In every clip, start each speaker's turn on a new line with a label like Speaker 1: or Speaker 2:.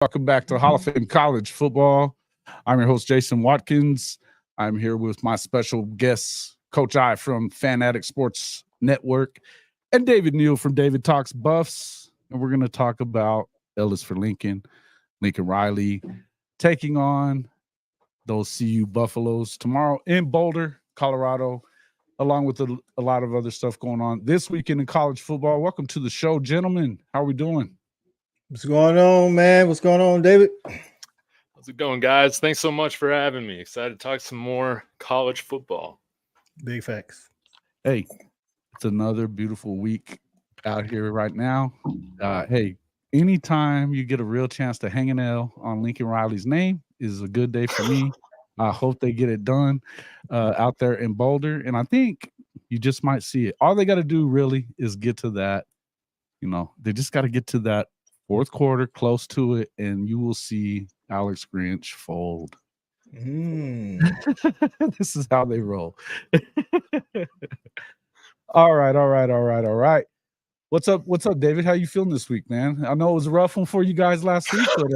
Speaker 1: Welcome back to Hall of Fame College Football. I'm your host, Jason Watkins. I'm here with my special guests, Coach I from Fanatic Sports Network and David Neill from David Talks Buffs. And we're going to talk about Ellis for Lincoln Riley taking on those CU Buffaloes tomorrow in Boulder, Colorado, along with a lot of other stuff going on this weekend in college football. Welcome to the show, gentlemen. How are we doing?
Speaker 2: What's going on, man? What's going on, David?
Speaker 3: How's it going, guys? Thanks so much for having me. Excited to talk some more college football.
Speaker 2: Big facts.
Speaker 1: Hey, it's another beautiful week out here right now. Hey, anytime you get a real chance to hang an L on Lincoln Riley's name is a good day for me. I hope they get it done out there in Boulder. And I think you just might see it. All they got to do really is get to that. They just got to get to that fourth quarter, close to it, and you will see Alex Grinch fold. This is how they roll. All right. What's up, David? How you feeling this week, man? I know it was a rough one for you guys last week, but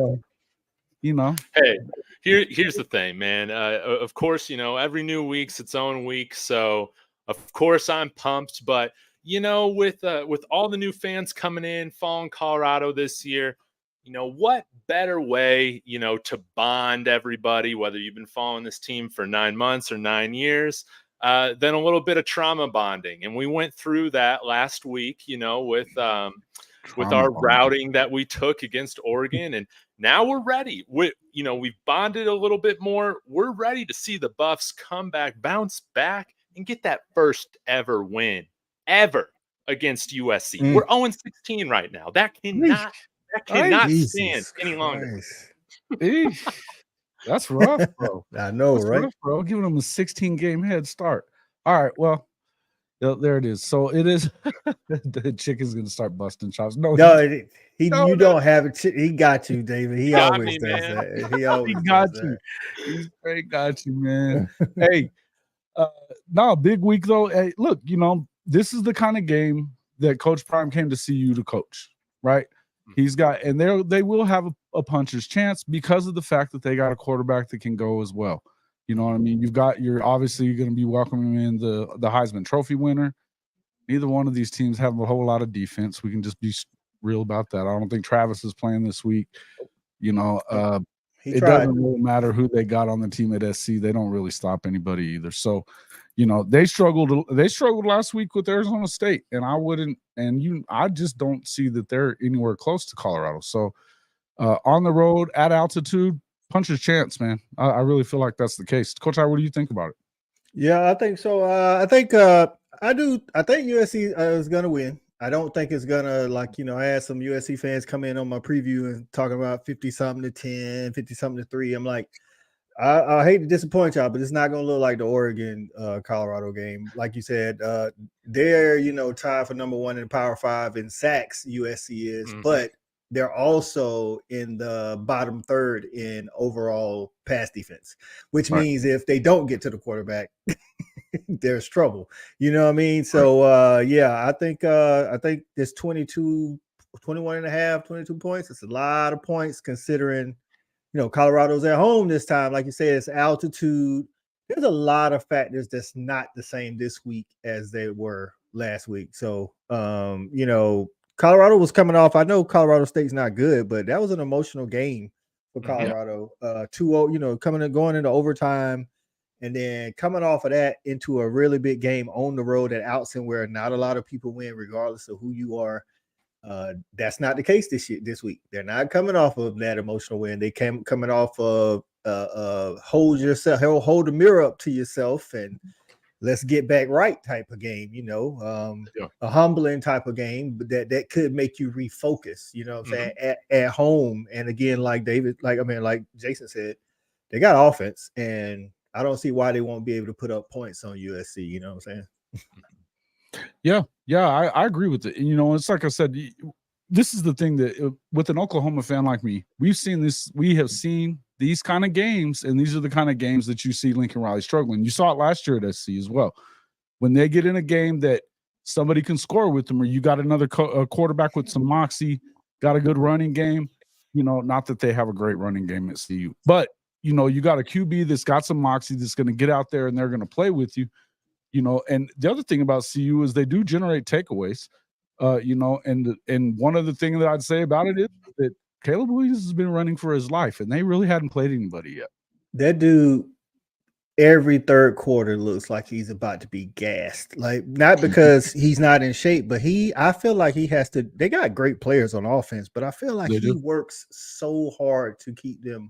Speaker 3: Hey, here's the thing, man. Of course, every new week's its own week, so of course I'm pumped, but with all the new fans coming in, following Colorado this year, what better way, to bond everybody, whether you've been following this team for 9 months or 9 years, than a little bit of trauma bonding. And we went through that last week, with our routing that we took against Oregon. And now we're ready. We've bonded a little bit more. We're ready to see the Buffs come back, bounce back, and get that first ever win ever against USC. We're 0-16 right now. That cannot stand any longer.
Speaker 1: That's rough, bro.
Speaker 2: I know,
Speaker 1: That's
Speaker 2: right?
Speaker 1: rough, bro. Giving them a 16-game head start. All right, well, there it is. So it is. The chicken's gonna start busting chops.
Speaker 2: You don't have it. He got you, David. He always does that. He always
Speaker 1: got you. He's straight got you, man. Hey, big week though. Hey, look, this is the kind of game that Coach Prime came to see you to coach, right? He's got, and they will have a puncher's chance because of the fact that they got a quarterback that can go as well. You know what I mean? You're obviously going to be welcoming in the Heisman Trophy winner. Neither one of these teams have a whole lot of defense. We can just be real about that. I don't think Travis is playing this week. It doesn't really matter who they got on the team at SC. They don't really stop anybody either. So, they struggled last week with Arizona State, and I just don't see that they're anywhere close to Colorado. So on the road at altitude, puncher's chance, man. I really feel like that's the case. Coach, what do you think about it?
Speaker 2: Yeah, I think so. I think USC is gonna win. I don't think it's gonna I had some USC fans come in on my preview and talking about 50-something to 10, 50-something to 3. I'm like, I hate to disappoint y'all, but it's not going to look like the Oregon Colorado game. Like you said, they're, tied for number 1 in Power 5 in sacks, USC is, but they're also in the bottom third in overall pass defense, which means if they don't get to the quarterback, there's trouble. You know what I mean? So, I think this 21 and a half, 22 points. It's a lot of points considering Colorado's at home this time. Like you said, it's altitude. There's a lot of factors that's not the same this week as they were last week. So, Colorado was coming off. I know Colorado State's not good, but that was an emotional game for Colorado. 2-0, going into overtime, and then coming off of that into a really big game on the road at Outson, where not a lot of people win, regardless of who you are. That's not the case this week. They're not coming off of that emotional win. They coming off of hold the mirror up to yourself and let's get back right type of game, a humbling type of game that could make you refocus, what I'm saying, at home. And again, like Jason said, they got offense, and I don't see why they won't be able to put up points on USC, you know what I'm saying?
Speaker 1: Yeah, I agree with it. It's like I said, this is the thing that with an Oklahoma fan like me, we have seen these kind of games, and these are the kind of games that you see Lincoln Riley struggling. You saw it last year at SC as well. When they get in a game that somebody can score with them, or you got another quarterback with some moxie, got a good running game, not that they have a great running game at CU, but you got a QB that's got some moxie that's going to get out there and they're going to play with you, and the other thing about CU is they do generate takeaways, and one other thing that I'd say about it is that Caleb Williams has been running for his life and they really hadn't played anybody yet.
Speaker 2: That dude, every third quarter looks like he's about to be gassed. Like, not because he's not in shape, but I feel like he has to. They got great players on offense, but I feel like he works so hard to keep them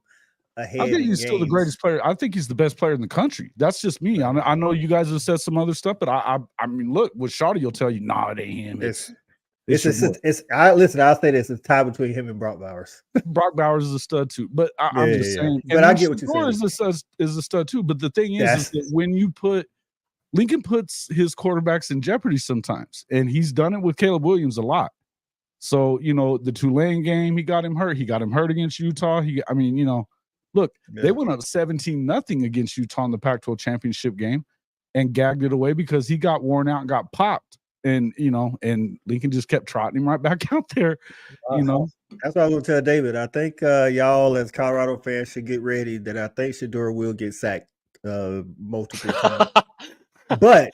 Speaker 2: ahead.
Speaker 1: I think he's still the greatest player. I think he's the best player in the country. That's just me. I know you guys have said some other stuff, but I mean, look, with Shawty, will tell you, nah, it ain't him.
Speaker 2: Listen, I'll say this: it's a tie between him and Brock Bowers.
Speaker 1: Brock Bowers is a stud too, but I'm just saying.
Speaker 2: But I get what you're saying.
Speaker 1: Is a stud too, but the thing is that when you Lincoln puts his quarterbacks in jeopardy sometimes, and he's done it with Caleb Williams a lot. So the Tulane game, he got him hurt. He got him hurt against Utah. Look, they went up 17-0 against Utah in the Pac-12 championship game, and gagged it away because he got worn out and got popped. And and Lincoln just kept trotting him right back out there.
Speaker 2: That's what I'm gonna tell David. I think y'all as Colorado fans should get ready that I think Shedeur will get sacked multiple times. but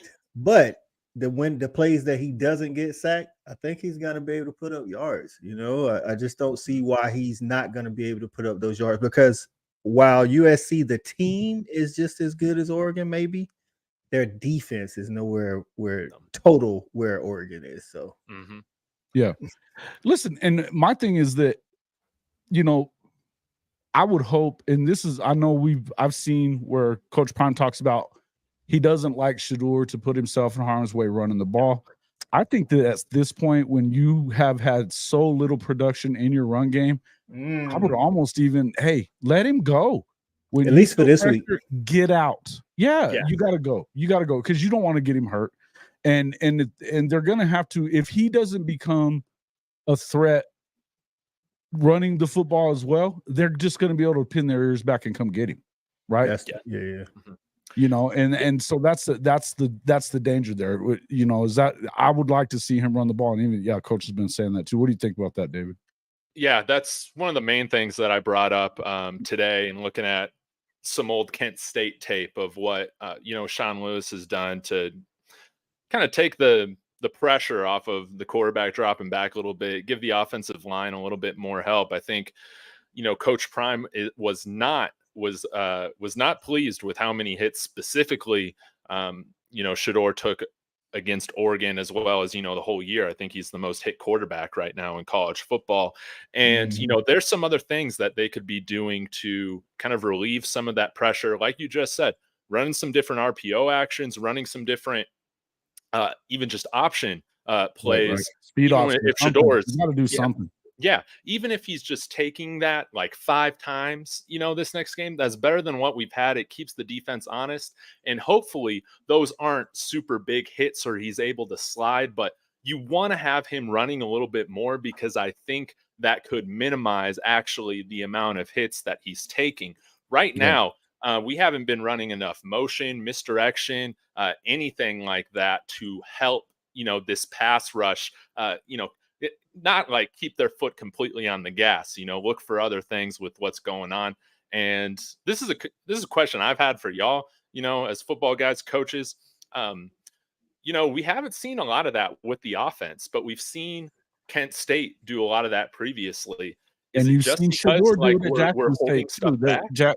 Speaker 2: the plays that he doesn't get sacked, I think he's gonna be able to put up yards. I just don't see why he's not gonna be able to put up those yards, because while USC the team is just as good as Oregon, maybe their defense is nowhere where Oregon is. So,
Speaker 1: yeah. Listen, and my thing is that, I would hope, and this is, I know I've seen where Coach Prime talks about he doesn't like Shedeur to put himself in harm's way running the ball. I think that at this point, when you have had so little production in your run game, I would almost even, let him go. At
Speaker 2: least for this week,
Speaker 1: get out. Yeah, you got to go. You got to go because you don't want to get him hurt. And they're going to have to, if he doesn't become a threat running the football as well, they're just going to be able to pin their ears back and come get him. Right.
Speaker 2: Yeah.
Speaker 1: And so that's the danger there. Is that I would like to see him run the ball. And even, coach has been saying that too. What do you think about that, David?
Speaker 3: Yeah, that's one of the main things that I brought up today, and looking at some old Kent State tape of what Sean Lewis has done to kind of take the pressure off of the quarterback dropping back a little bit, give the offensive line a little bit more help. I think Coach Prime was not pleased with how many hits specifically Shedeur took against Oregon, as well as the whole year. I think he's the most hit quarterback right now in college football. And there's some other things that they could be doing to kind of relieve some of that pressure, like you just said, running some different RPO actions, running some different even just option plays.
Speaker 1: Right. Speed off.
Speaker 3: If Shedeur
Speaker 1: got to do something.
Speaker 3: Yeah, even if he's just taking that like 5 times, this next game, that's better than what we've had. It keeps the defense honest, and hopefully those aren't super big hits or he's able to slide, but you want to have him running a little bit more, because I think that could minimize actually the amount of hits that he's taking. Right now, we haven't been running enough motion, misdirection, anything like that to help, this pass rush, not like keep their foot completely on the gas, look for other things with what's going on. And this is a question I've had for y'all, as football guys, coaches. We haven't seen a lot of that with the offense, but we've seen Kent State do a lot of that previously.
Speaker 1: And you've seen Shedeur do it at Jackson State too.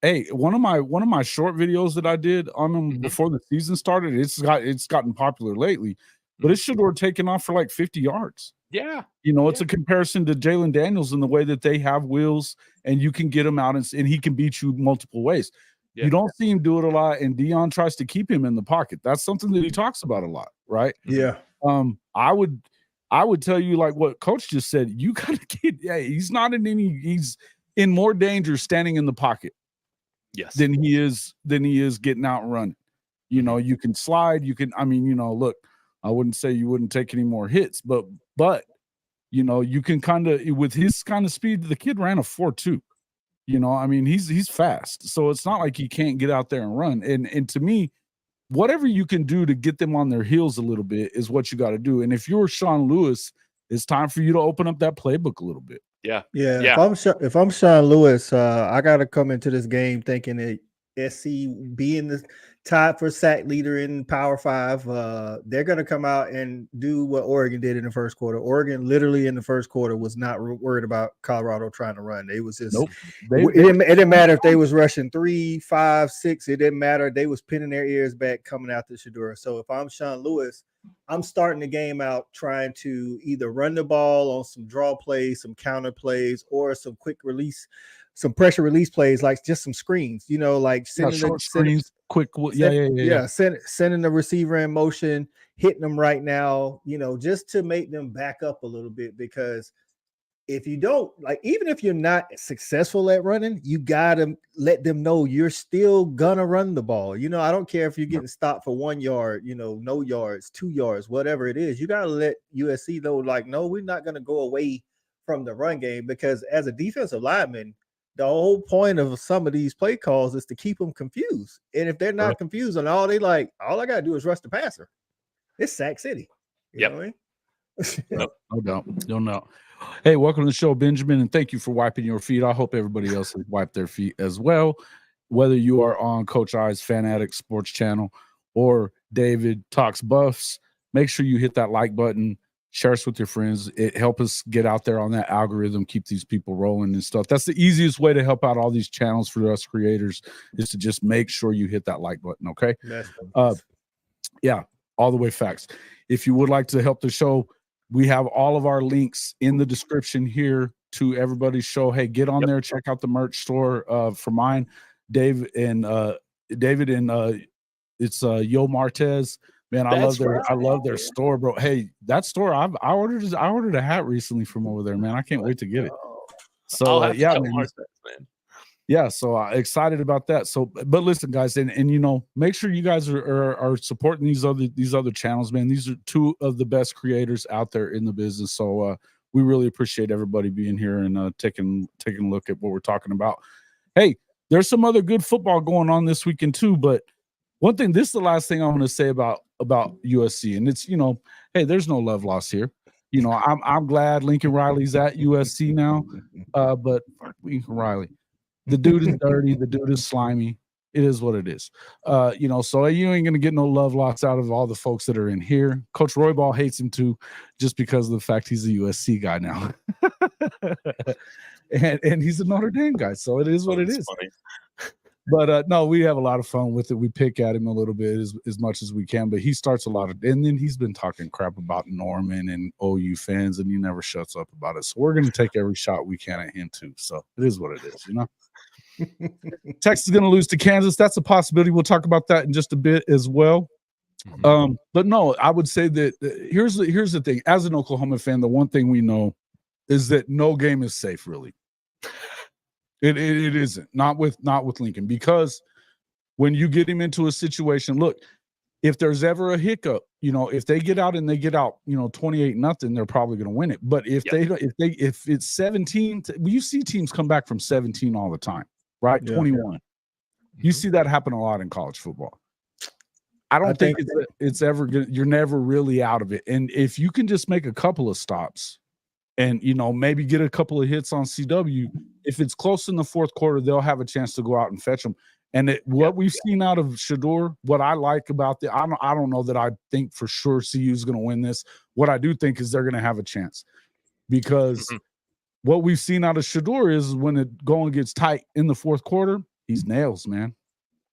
Speaker 1: Hey, one of my short videos that I did on them before the season started, it's gotten popular lately, but it's Shedeur taking off for like 50 yards.
Speaker 3: Yeah.
Speaker 1: It's a comparison to Jalen Daniels in the way that they have wheels and you can get him out and he can beat you multiple ways. Yeah. You don't see him do it a lot, and Deion tries to keep him in the pocket. That's something that he talks about a lot, right?
Speaker 2: Yeah.
Speaker 1: I would tell you, like what Coach just said, you gotta get. He's in more danger standing in the pocket, than he is getting out and running. You can slide. You can. Look, I wouldn't say you wouldn't take any more hits, but you can kind of, with his kind of speed, the kid ran a 4.2. He's fast. So it's not like he can't get out there and run. And to me, whatever you can do to get them on their heels a little bit is what you got to do. And if you're Sean Lewis, it's time for you to open up that playbook a little bit.
Speaker 3: Yeah.
Speaker 2: If I'm Sean Lewis, I got to come into this game thinking that SC being the tied for sack leader in Power 5, they're going to come out and do what Oregon did in the first quarter. Oregon literally in the first quarter was not worried about Colorado trying to run. They was just it didn't matter if they was rushing 3, 5, 6. It didn't matter. They was pinning their ears back coming out to Shedeur. So if I'm Sean Lewis, I'm starting the game out trying to either run the ball on some draw plays, some counter plays, or some quick release, some pressure release plays, like just some screens, like sending
Speaker 1: short screens, quick.
Speaker 2: Sending the receiver in motion, hitting them right now, just to make them back up a little bit. Because if you don't, even if you're not successful at running, you got to let them know you're still gonna run the ball. I don't care if you're getting stopped for 1 yard, no yards, 2 yards, whatever it is. You got to let USC know, no, we're not going to go away from the run game, because as a defensive lineman, the whole point of some of these play calls is to keep them confused. And if they're not confused on all I got to do is rush the passer. It's Sack City. You know what I mean?
Speaker 1: No doubt. Hey, welcome to the show, Benjamin, and thank you for wiping your feet. I hope everybody else has wiped their feet as well. Whether you are on Coach I's Fan Addict Sports Channel or David Talks Buffs, make sure you hit that like button, share us with your friends. It helps us get out there on that algorithm, keep these people rolling and stuff. That's the easiest way to help out all these channels for us creators, is to just make sure you hit that like button, okay? Yeah, all the way facts. If you would like to help the show, we have all of our links in the description here to everybody's show. Hey, get on there, check out the merch store for mine, David and it's Yo Martez. Man, I love their store, bro. Hey, that store, I ordered a hat recently from over there, man. I can't wait to get it. So man. Yeah, so excited about that. So, but listen, guys, and make sure you guys are supporting these other channels, man. These are two of the best creators out there in the business. So we really appreciate everybody being here and taking a look at what we're talking about. Hey, there's some other good football going on this weekend too. But one thing, this is the last thing I want to say about USC, and it's hey, there's no love lost here. I'm glad Lincoln Riley's at USC now, but fuck Lincoln Riley. The dude is dirty. The dude is slimy. It is what it is. So you ain't going to get no love lost out of all the folks that are in here. Coach Roybal hates him too, just because of the fact he's a USC guy now. and he's a Notre Dame guy. So it is what it is. Funny. But no, we have a lot of fun with it. We pick at him a little bit as much as we can, but he starts a lot of, and then he's been talking crap about Norman and OU fans, and he never shuts up about it. So we're going to take every shot we can at him too. So it is what it is, Texas is going to lose to Kansas. That's a possibility. We'll talk about that in just a bit as well. But no, I would say that here's the thing. As an Oklahoma fan, the one thing we know is that no game is safe, really. It isn't. Not with Lincoln, because when you get him into a situation, look, if there's ever a hiccup, if they get out 28-0, they're probably going to win it. But if it's 17, you see teams come back from 17 all the time. Right, 21. You see that happen a lot in college football. I don't think it's ever good. You're never really out of it. And if you can just make a couple of stops and, maybe get a couple of hits on CW, if it's close in the fourth quarter, they'll have a chance to go out and fetch them. And what we've seen out of Shedeur, what I like about I don't know that I think for sure CU is going to win this. What I do think is they're going to have a chance, because what we've seen out of Shedeur is when it going gets tight in the fourth quarter, he's nails, man.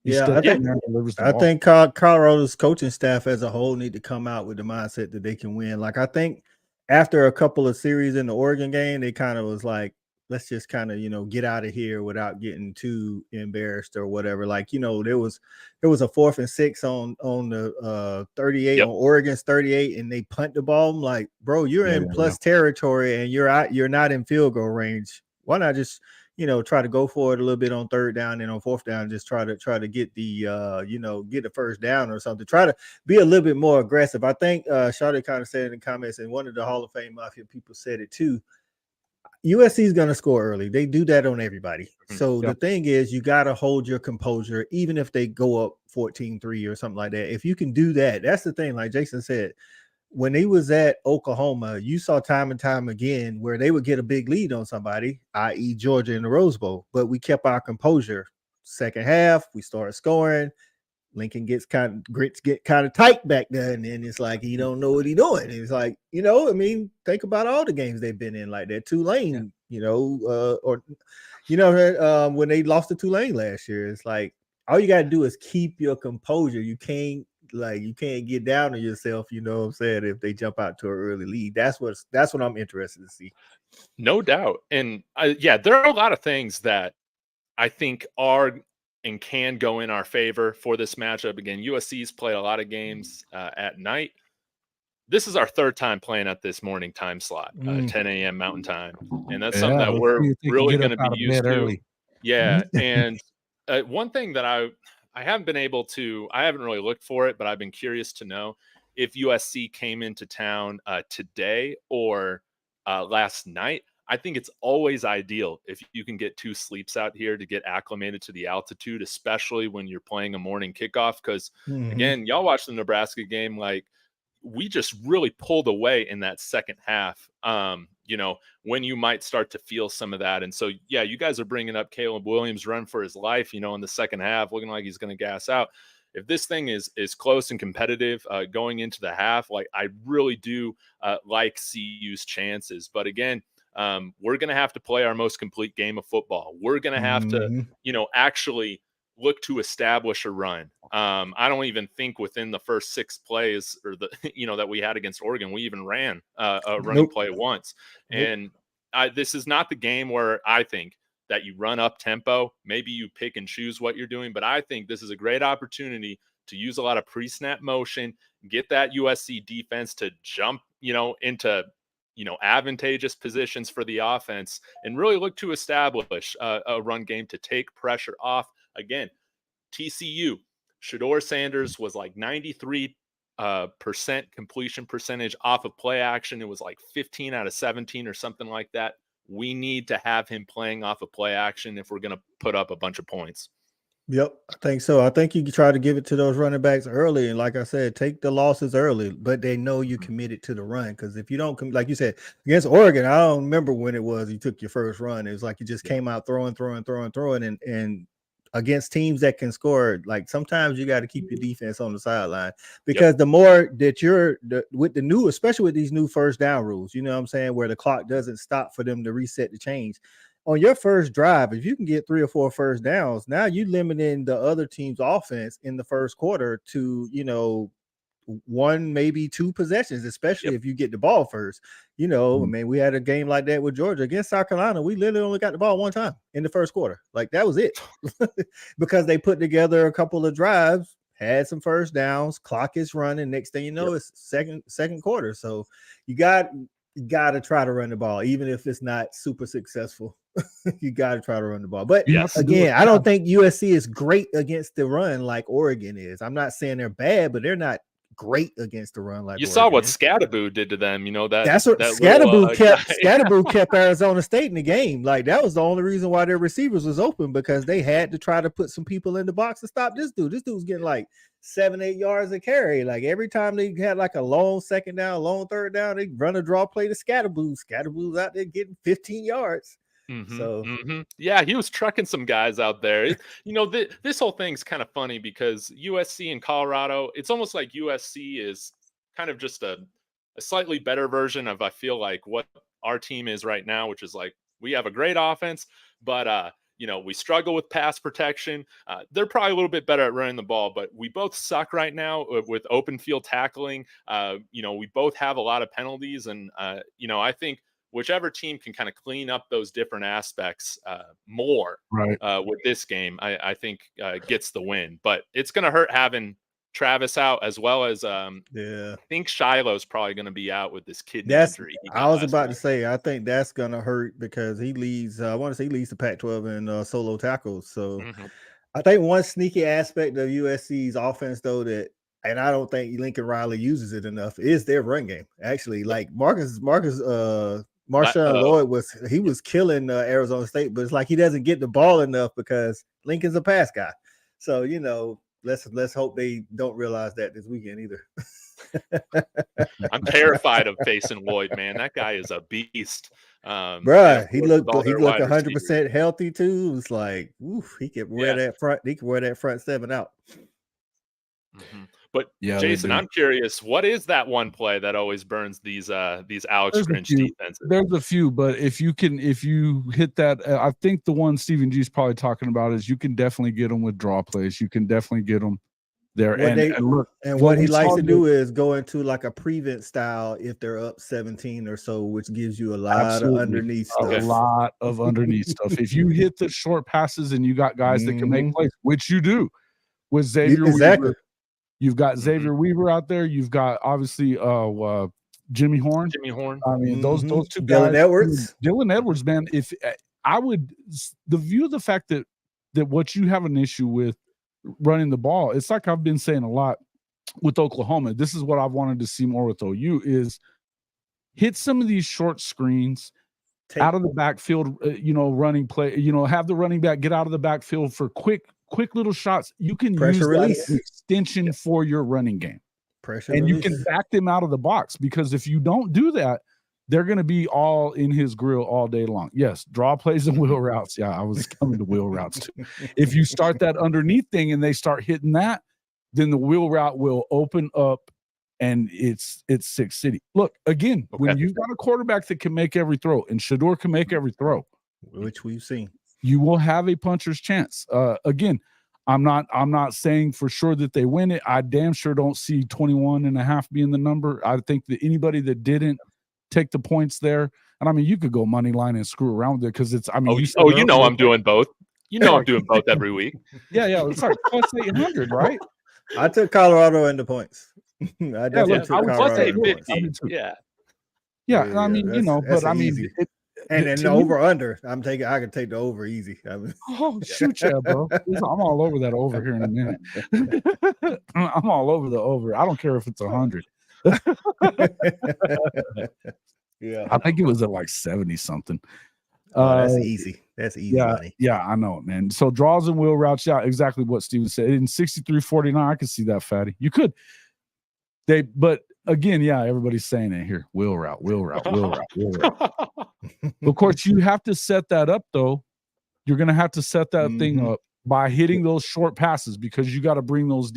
Speaker 1: I
Speaker 2: think Colorado's coaching staff as a whole need to come out with the mindset that they can win. I think after a couple of series in the Oregon game, they kind of was like, let's just kind of, get out of here without getting too embarrassed or whatever. There was a 4th and 6 on the 38 on Oregon's 38, and they punt the ball. I'm like, bro, you're in plus territory and you're not in field goal range. Why not just, try to go for it a little bit on 3rd down, and on 4th down, just try to get the, get the 1st down or something. Try to be a little bit more aggressive. I think Charlotte kind of said in the comments, and one of the Hall of Fame Mafia people said it too, USC is going to score early. They do that on everybody. So the thing is, you got to hold your composure, even if they go up 14-3 or something like that. If you can do that, that's the thing. Like Jason said, when he was at Oklahoma, you saw time and time again where they would get a big lead on somebody, i.e. Georgia in the Rose Bowl, but we kept our composure. Second half, we started scoring. Lincoln grits get kind of tight back there, and then it's like he don't know what he's doing. It's like, I mean, think about all the games they've been in, like that Tulane, when they lost to Tulane last year. It's like all you gotta do is keep your composure. You can't get down on yourself, you know what I'm saying, if they jump out to an early lead. That's what I'm interested to see.
Speaker 3: No doubt. And there are a lot of things that I think are and can go in our favor for this matchup. Again, USC's played a lot of games at night. This is our third time playing at this morning time slot, 10 a.m. Mountain Time. And that's something that we're really going to be used to. Early. Yeah. And one thing that I haven't been able to, I haven't really looked for it, but I've been curious to know if USC came into town today or last night. I think it's always ideal if you can get 2 sleeps out here to get acclimated to the altitude, especially when you're playing a morning kickoff. Because again, y'all watch the Nebraska game, like we just really pulled away in that second half, when you might start to feel some of that. And so, yeah, you guys are bringing up Caleb Williams run for his life, in the second half, looking like he's going to gas out. If this thing is close and competitive going into the half, like I really do like CU's chances. But again, we're going to have to play our most complete game of football. We're going to have to, actually look to establish a run. I don't even think within the first 6 plays or that we had against Oregon, we even ran a running play once. And this is not the game where I think that you run up tempo. Maybe you pick and choose what you're doing, but I think this is a great opportunity to use a lot of pre-snap motion, get that USC defense to jump, into advantageous positions for the offense, and really look to establish a run game to take pressure off. Again, TCU, Shedeur Sanders was like 93% completion percentage off of play action. It was like 15 out of 17 or something like that. We need to have him playing off of play action if we're going to put up a bunch of points.
Speaker 2: Yep, I think so. I think you can try to give it to those running backs early. And like I said, take the losses early, but they know you committed to the run. Because if you don't, like you said, against Oregon, I don't remember when it was you took your first run. It was like you just came out throwing. And against teams that can score, like sometimes you got to keep your defense on the sideline. Because the more that especially with these new first down rules, you know what I'm saying, where the clock doesn't stop for them to reset the change. On your first drive, if you can get 3 or 4 first downs, now you limiting the other team's offense in the first quarter to, 1, maybe 2 possessions, especially if you get the ball first. I mean, we had a game like that with Georgia against South Carolina. We literally only got the ball 1 time in the first quarter. Like that was it because they put together a couple of drives, had some first downs, clock is running. Next thing you know, it's second quarter. So you got to try to run the ball, even if it's not super successful. You got to try to run the ball. But again, I don't think USC is great against the run like Oregon is. I'm not saying they're bad, but they're not great against the run like
Speaker 3: you
Speaker 2: Oregon
Speaker 3: saw what
Speaker 2: is.
Speaker 3: Scatterboo did to them.
Speaker 2: That's what Scatterboo kept Arizona State in the game. Like that was the only reason why their receivers was open, because they had to try to put some people in the box to stop this dude. This dude was getting like 7-8 yards a carry. Like every time they had like a long second down, long third down, they run a draw play to Scatterboo. Scatterboo's out there getting 15 yards.
Speaker 3: Yeah, he was trucking some guys out there. This whole thing's kind of funny because USC and Colorado, it's almost like USC is kind of just a slightly better version of, I feel like, what our team is right now, which is like we have a great offense, but we struggle with pass protection. They're probably a little bit better at running the ball, but we both suck right now with open field tackling. We both have a lot of penalties, and I think whichever team can kind of clean up those different aspects more with this game, I think gets the win. But it's going to hurt having Travis out, as well as I think Shiloh's probably going to be out with this kidney injury.
Speaker 2: I was about to say, I think that's going to hurt because he leads, I want to say he leads the Pac-12 in solo tackles. So I think one sneaky aspect of USC's offense, though, and I don't think Lincoln Riley uses it enough, is their run game. Actually, like Marshawn Lloyd was killing Arizona State, but it's like he doesn't get the ball enough because Lincoln's a pass guy. So let's hope they don't realize that this weekend either.
Speaker 3: I'm terrified of facing Lloyd, man. That guy is a beast.
Speaker 2: Bruh, he looked
Speaker 3: 100%
Speaker 2: healthy too. It's like, oof, he could wear that front. He could wear that front seven out.
Speaker 3: But Jason, I'm curious, what is that one play that always burns these Alex Grinch defenses?
Speaker 1: There's a few, but if you hit that, I think the one Stephen G is probably talking about is you can definitely get them with draw plays. You can definitely get them there.
Speaker 2: What he likes to do is go into like a prevent style if they're up 17 or so, which gives you a lot of underneath stuff.
Speaker 1: A lot of underneath stuff. If you hit the short passes and you got guys that can make plays, which you do with Xavier Weaver. You've got Xavier Weaver out there. You've got obviously Jimmy Horn. I mean, those two guys. Dylan Edwards, man. If I would view the fact that what you have an issue with running the ball, it's like I've been saying a lot with Oklahoma. This is what I've wanted to see more with OU is hit some of these short screens out of the backfield, running play, have the running back get out of the backfield for quick little shots. You can use that as an extension for your running game. You can back them out of the box, because if you don't do that, they're going to be all in his grill all day long. Yes, draw plays and wheel routes. Yeah, I was coming to wheel routes too. If you start that underneath thing and they start hitting that, then the wheel route will open up and it's Six City. Look, again, when you've got a quarterback that can make every throw, and Shedeur can make every throw,
Speaker 2: which we've seen, you
Speaker 1: will have a puncher's chance. Again, I'm not saying for sure that they win it. I damn sure don't see 21.5 being the number. I think that anybody that didn't take the points there, and I mean, you could go money line and screw around with it, because it's, I mean,
Speaker 3: I'm doing both. I'm doing both every week.
Speaker 1: Yeah, it's like plus 800, right?
Speaker 2: I took Colorado into points. I definitely took Colorado into points.
Speaker 1: Yeah. I mean, but I mean,
Speaker 2: and then the over under, I can take the over easy.
Speaker 1: Shoot, yeah, bro. I'm all over that over here in a minute. I'm all over the over. I don't care if it's 100.
Speaker 2: Yeah,
Speaker 1: I think it was at like 70 something.
Speaker 2: That's easy. That's easy money.
Speaker 1: Yeah, I know, man. So draws and wheel routes, exactly what Steven said. In 63-49, I could see that, Fatty. You could. But again, everybody's saying it here. Wheel route. Of course, you have to set that up, though. You're going to have to set that thing up by hitting those short passes, because you got to bring those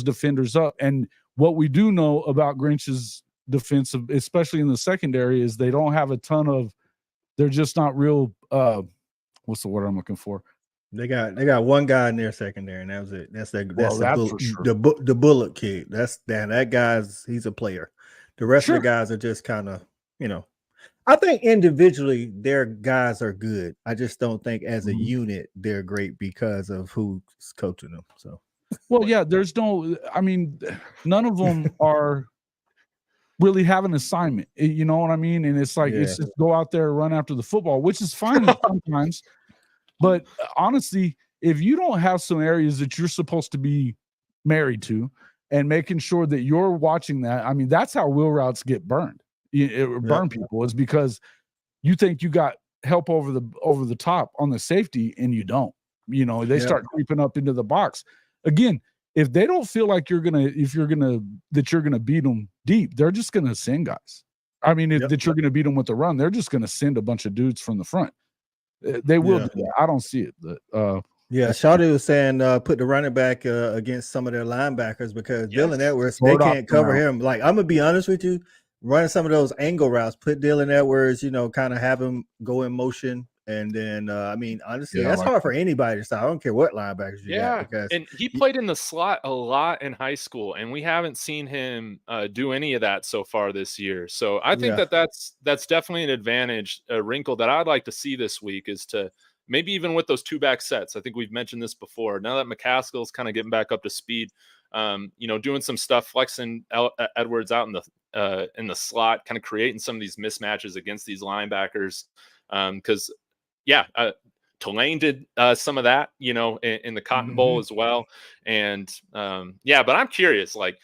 Speaker 1: defenders up. And what we do know about Grinch's defensive, especially in the secondary, is they don't have a ton of. They're just not real. What's the word I'm looking for?
Speaker 2: They got one guy in their secondary, and that was it. That's the Bullock kid. That guy's, he's a player. The rest of the guys are just kind of, I think individually their guys are good. I just don't think as a unit they're great because of who's coaching them. So,
Speaker 1: there's none of them are really have an assignment. You know what I mean? And it's like, it's just go out there and run after the football, which is fine sometimes. But honestly, if you don't have some areas that you're supposed to be married to and making sure that you're watching that, I mean, that's how wheel routes get burned. Burn people, is because you think you got help over the top on the safety, and you don't. They start creeping up into the box. Again, if they don't feel like you're gonna beat them deep, they're just gonna send guys. I mean, that you're gonna beat them with the run, they're just gonna send a bunch of dudes from the front. They will do that. I don't see it.
Speaker 2: Shawty was saying put the running back against some of their linebackers, because Dylan Edwards, they can't cover him. Like, I'm gonna be honest with you, running some of those angle routes, put Dylan Edwards, kind of have him go in motion. And then, honestly, that's hard for anybody to stop. I don't care what linebackers you got.
Speaker 3: And he played in the slot a lot in high school, and we haven't seen him do any of that so far this year. So I think that's definitely an advantage. A wrinkle that I'd like to see this week is to maybe even with those two-back sets. I think we've mentioned this before. Now that McCaskill's kind of getting back up to speed, doing some stuff, flexing Edwards out in the slot, kind of creating some of these mismatches against these linebackers, because Tulane did some of that, in the Cotton Bowl as well. And but I'm curious, like,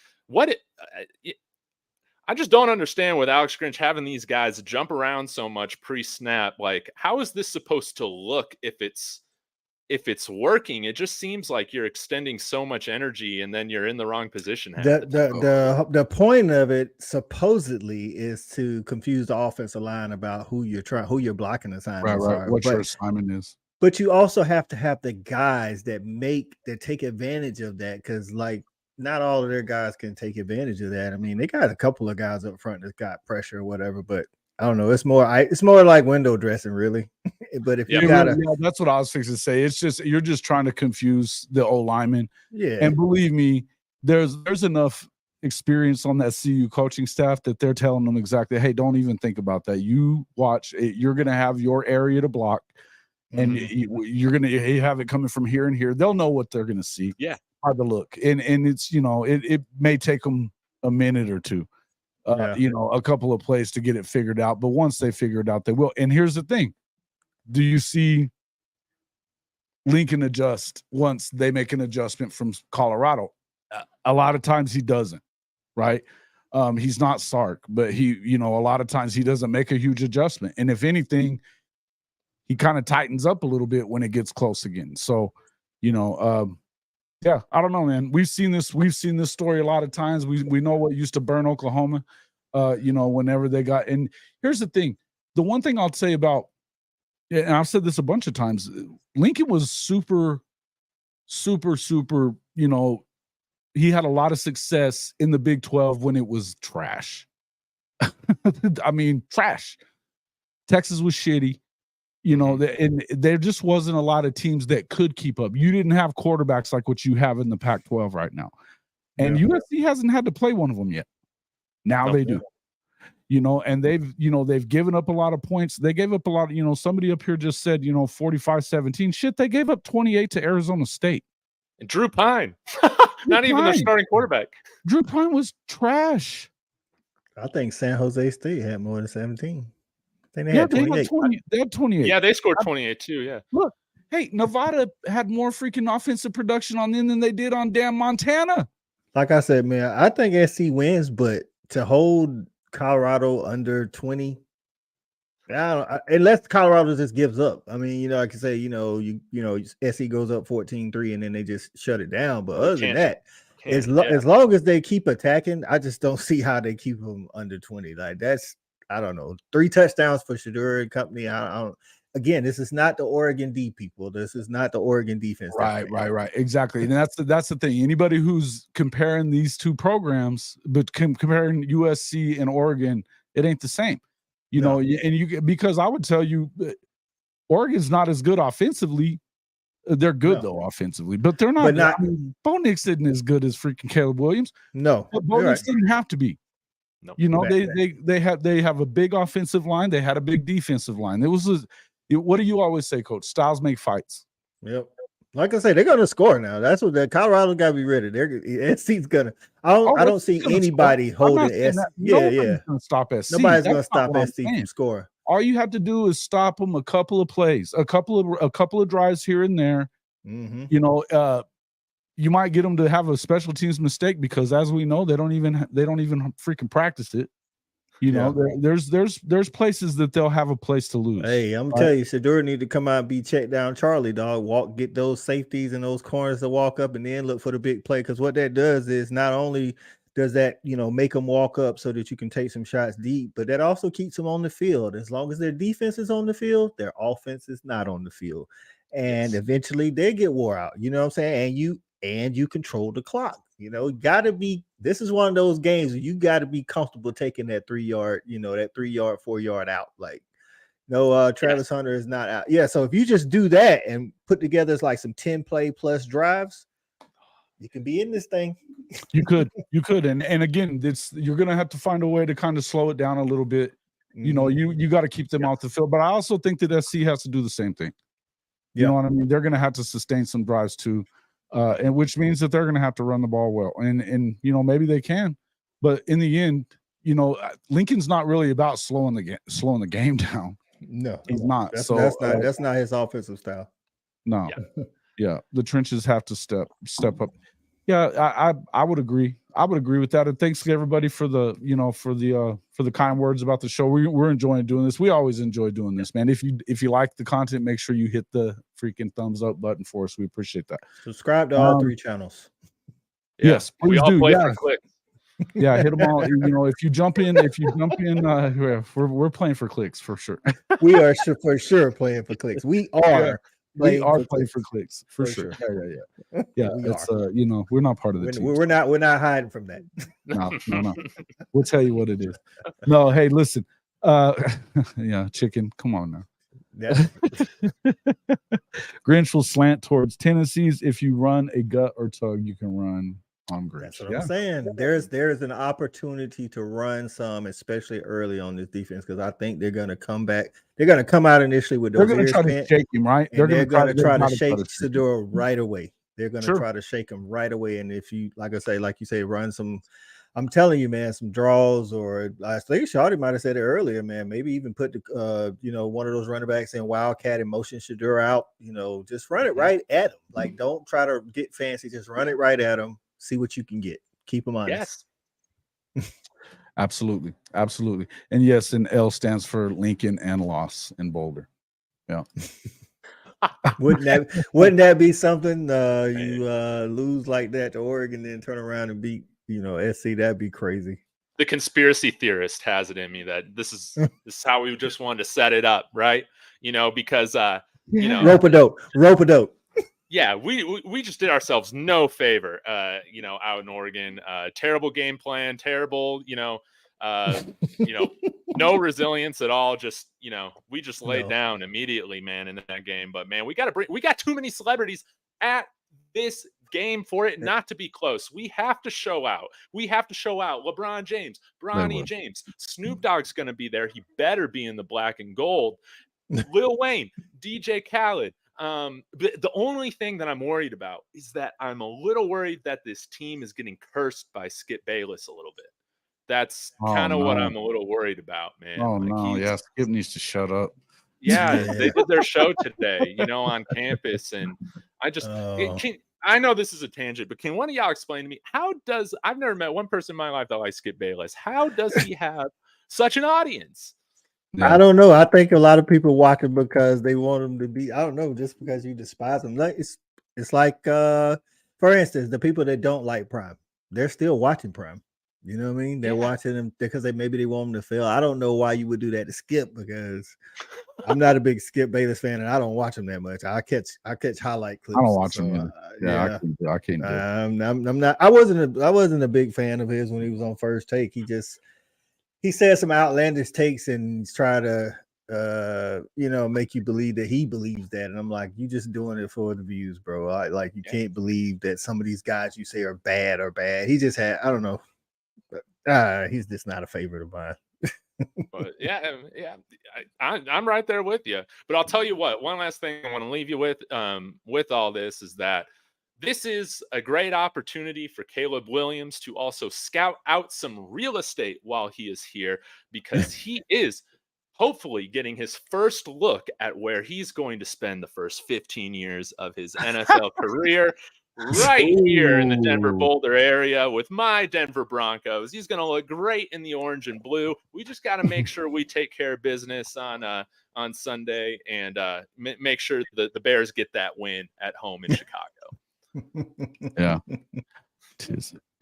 Speaker 3: I just don't understand with Alex Grinch having these guys jump around so much pre-snap. Like, how is this supposed to look if it's if it's working, it just seems like you're extending so much energy and then you're in the wrong position.
Speaker 2: The point of it supposedly is to confuse the offensive line about who you're blocking assignments
Speaker 1: right.
Speaker 2: are.
Speaker 1: What your assignment is.
Speaker 2: But you also have to have the guys that take advantage of that, because like not all of their guys can take advantage of that. I mean, they got a couple of guys up front that got pressure or whatever, but I don't know. It's more like window dressing, really. But if you gotta,
Speaker 1: that's what I was fixing to say. It's just you're just trying to confuse the O lineman.
Speaker 2: Yeah.
Speaker 1: And believe me, there's enough experience on that CU coaching staff that they're telling them exactly, hey, don't even think about that. You watch it, you're gonna have your area to block, and you're gonna have it coming from here and here. They'll know what they're gonna see.
Speaker 3: Yeah.
Speaker 1: By the look. And it's it may take them a minute or two. A couple of plays to get it figured out, but once they figure it out, they will. And here's the thing: do you see Lincoln adjust once they make an adjustment from Colorado? A lot of times he doesn't, right? He's not Sark, but a lot of times he doesn't make a huge adjustment, and if anything, he kind of tightens up a little bit when it gets close again. So, yeah, I don't know, man. We've seen this story a lot of times. We know what used to burn Oklahoma, whenever they got. And here's the thing: the one thing I'll say about, and I've said this a bunch of times, Lincoln was super, super, super. He had a lot of success in the Big 12 when it was trash. I mean, trash. Texas was shitty. And there just wasn't a lot of teams that could keep up. You didn't have quarterbacks like what you have in the Pac-12 right now. And USC hasn't had to play one of them yet. Now they do. And they've given up a lot of points. They gave up a lot of, somebody up here just said, 45-17. Shit, they gave up 28 to Arizona State.
Speaker 3: And Drew Pine. Not even their starting quarterback.
Speaker 1: Drew Pine was trash.
Speaker 2: I think San Jose State had more than 17. They
Speaker 1: had 28. They had 28.
Speaker 3: Yeah, they scored 28 too. Yeah.
Speaker 1: Look, hey, Nevada had more freaking offensive production on them than they did on damn Montana.
Speaker 2: Like I said, man, I think SC wins, but to hold Colorado under 20, unless Colorado just gives up. I mean, I can say, SC goes up 14-3 and then they just shut it down. But other than that, as long as they keep attacking, I just don't see how they keep them under 20. Like that's. I don't know. 3 touchdowns for Shedeur and company. Again, this is not the Oregon D people. This is not the Oregon defense.
Speaker 1: Right. Exactly. And that's the thing. Anybody who's comparing these two programs, but comparing USC and Oregon, it ain't the same. Because I would tell you, Oregon's not as good offensively. They're good though offensively, but they're not. But Bo Nix isn't as good as freaking Caleb Williams.
Speaker 2: No,
Speaker 1: but Bo Nix didn't have to be. No, they have a big offensive line. They had a big defensive line. What do you always say, Coach? Styles make fights.
Speaker 2: Yep. Like I say, they're gonna score now. That's what the Colorado got to be ready. SC's gonna. I don't see anybody holding SC.
Speaker 1: Nobody's gonna stop SC.
Speaker 2: Nobody's gonna stop SC from scoring.
Speaker 1: All you have to do is stop them a couple of plays, a couple of drives here and there. You might get them to have a special teams mistake because, as we know, they don't even freaking practice it. There's places that they'll have a place to lose.
Speaker 2: Hey, I'm gonna tell you, Shedeur need to come out and be checked down, Charlie, dog. Get those safeties and those corners to walk up and then look for the big play. Because what that does is not only does that make them walk up so that you can take some shots deep, but that also keeps them on the field. As long as their defense is on the field, their offense is not on the field, and eventually they get wore out. You know what I'm saying? And you control the clock. This is one of those games where you got to be comfortable taking that 3 yard, that 3 yard, 4 yard out. Like, Travis Hunter is not out. Yeah. So if you just do that and put together like some 10 play plus drives, you can be in this thing.
Speaker 1: You could. And again, you're going to have to find a way to kind of slow it down a little bit. You got to keep them off the field. But I also think that SC has to do the same thing. You know what I mean? They're going to have to sustain some drives too. And which means that they're going to have to run the ball well, and maybe they can, but in the end, Lincoln's not really about slowing the game down.
Speaker 2: No,
Speaker 1: he's not.
Speaker 2: That's not his offensive style.
Speaker 1: No, yeah, the trenches have to step up. Yeah, I would agree. I would agree with that. And thanks to everybody for the, for the kind words about the show. We're enjoying doing this. We always enjoy doing this, man. If you like the content, make sure you hit the freaking thumbs up button for us. We appreciate that.
Speaker 2: Subscribe to all 3 channels.
Speaker 1: Yes, please
Speaker 3: we all
Speaker 1: do.
Speaker 3: play for clicks.
Speaker 1: Yeah, hit them all. If you jump in, we're playing for clicks for sure.
Speaker 2: We are for sure playing for clicks. We are.
Speaker 1: We are playing for clicks for sure. Yeah. It's we're not part of the team.
Speaker 2: We're not hiding from that.
Speaker 1: No. We'll tell you what it is. No, hey, listen. Yeah, chicken. Come on now. Grinch will slant towards Tennessee's. If you run a gut or tug, you can run on Grinch.
Speaker 2: That's what I'm saying. There's an opportunity to run some, especially early on this defense, because I think they're going to come back. They're going to come out initially with those.
Speaker 1: They're going to try to shake him, right?
Speaker 2: They're going to try to shake Sedora right away. They're going to try to shake him right away. And if you, like you say, run some. I'm telling you, man, some draws, or I think Shawty might have said it earlier, man. Maybe even put the, one of those running backs in Wildcat and motion Shadura out. Just run it right at him. Like, don't try to get fancy. Just run it right at him. See what you can get. Keep them honest.
Speaker 1: Yes. Absolutely. And yes, and L stands for Lincoln and loss in Boulder. Yeah.
Speaker 2: Wouldn't that be something? You lose like that to Oregon, then turn around and beat SC. That'd be crazy.
Speaker 3: The conspiracy theorist has it in me that this is how we just wanted to set it up, right? Because rope-a-dope. Yeah, we just did ourselves no favor, out in Oregon. Terrible game plan, terrible, no resilience at all. Just, we just laid down immediately, man, in that game. But man, we got too many celebrities at this game for it not to be close. We have to show out. LeBron James, Bronny James, Snoop Dogg's going to be there. He better be in the black and gold. Lil Wayne, DJ Khaled. But the only thing that I'm worried about is that I'm a little worried that this team is getting cursed by Skip Bayless a little bit. That's kind of what I'm a little worried about, man.
Speaker 1: Oh, no. Yeah, Skip needs to shut up.
Speaker 3: Yeah, they did their show today, on campus. And I just, I know this is a tangent, but can one of y'all explain to me, I've never met one person in my life that likes Skip Bayless. How does he have such an audience?
Speaker 2: Yeah. I don't know. I think a lot of people watch him because they want him to be, I don't know, just because you despise him. Like it's like, for instance, the people that don't like Prime, they're still watching Prime. You know what I mean? They're watching him because maybe they want him to fail. I don't know why you would do that to Skip, because I'm not a big Skip Bayless fan and I don't watch him that much. I catch highlight clips.
Speaker 1: I don't watch him. I can't do it.
Speaker 2: I'm not. I wasn't a big fan of his when he was on First Take. He said some outlandish takes and try to make you believe that he believes that. And I'm like, you just doing it for the views, bro. Like you can't believe that some of these guys you say are bad. He just had, I don't know. He's just not a favorite of mine.
Speaker 3: But I'm right there with you. But I'll tell you what, one last thing I want to leave you with all this is that this is a great opportunity for Caleb Williams to also scout out some real estate while he is here, because he is hopefully getting his first look at where he's going to spend the first 15 years of his NFL career. Right here in the Denver Boulder area with my Denver Broncos. He's going to look great in the orange and blue. We just got to make sure we take care of business on Sunday and make sure that the Bears get that win at home in Chicago.
Speaker 1: Yeah.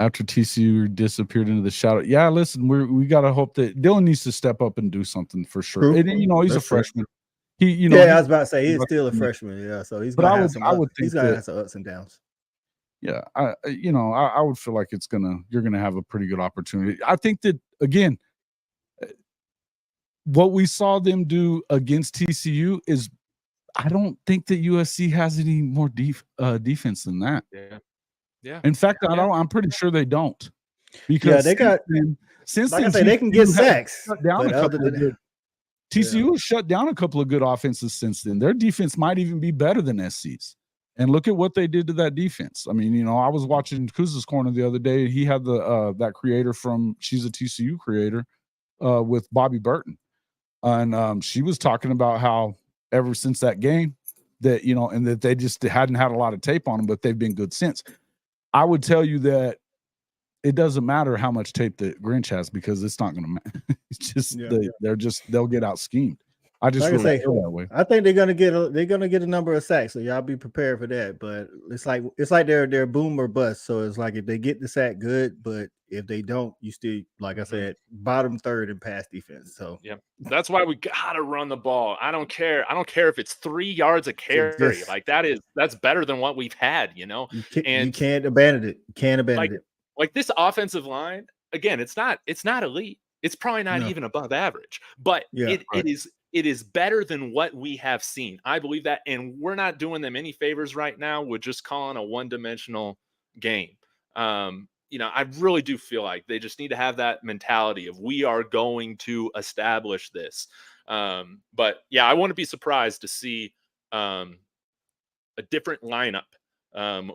Speaker 1: After TCU disappeared into the shadow. Yeah, listen, we got to hope that Dylan needs to step up and do something for sure. And, he's a freshman. I
Speaker 2: was about to say he's still a freshman. Yeah, so he's going to have some ups and downs.
Speaker 1: Yeah, I would feel like you're gonna have a pretty good opportunity. I think that, again, what we saw them do against TCU is, I don't think that USC has any more defense than that.
Speaker 3: Yeah.
Speaker 1: In fact, I'm pretty sure they don't, because
Speaker 2: they got
Speaker 1: since
Speaker 2: like I say, they can get sacks.
Speaker 1: TCU has shut down a couple of good offenses since then. Their defense might even be better than SC's. And look at what they did to that defense. I mean, I was watching Kuz's Corner the other day. He had that creator she's a TCU creator with Bobby Burton. And she was talking about how ever since that game that, and that they just hadn't had a lot of tape on them, but they've been good since. I would tell you that it doesn't matter how much tape that Grinch has because it's not going to matter. It's just they'll get out schemed. I just really feel that way.
Speaker 2: I think they're gonna get a number of sacks, so y'all be prepared for that. But it's like they're boom or bust. So it's like if they get the sack, good. But if they don't, you still, like I said, bottom third in pass defense. So
Speaker 3: yeah, that's why we gotta run the ball. I don't care if it's 3 yards a carry. Like that's better than what we've had. You know,
Speaker 2: you can't abandon it. You can't abandon it.
Speaker 3: Like this offensive line, again, it's not elite. It's probably not even above average, but it is better than what we have seen. I believe that, and we're not doing them any favors right now with just calling a one-dimensional game. I really do feel like they just need to have that mentality of we are going to establish this. But yeah, I wouldn't be surprised to see a different lineup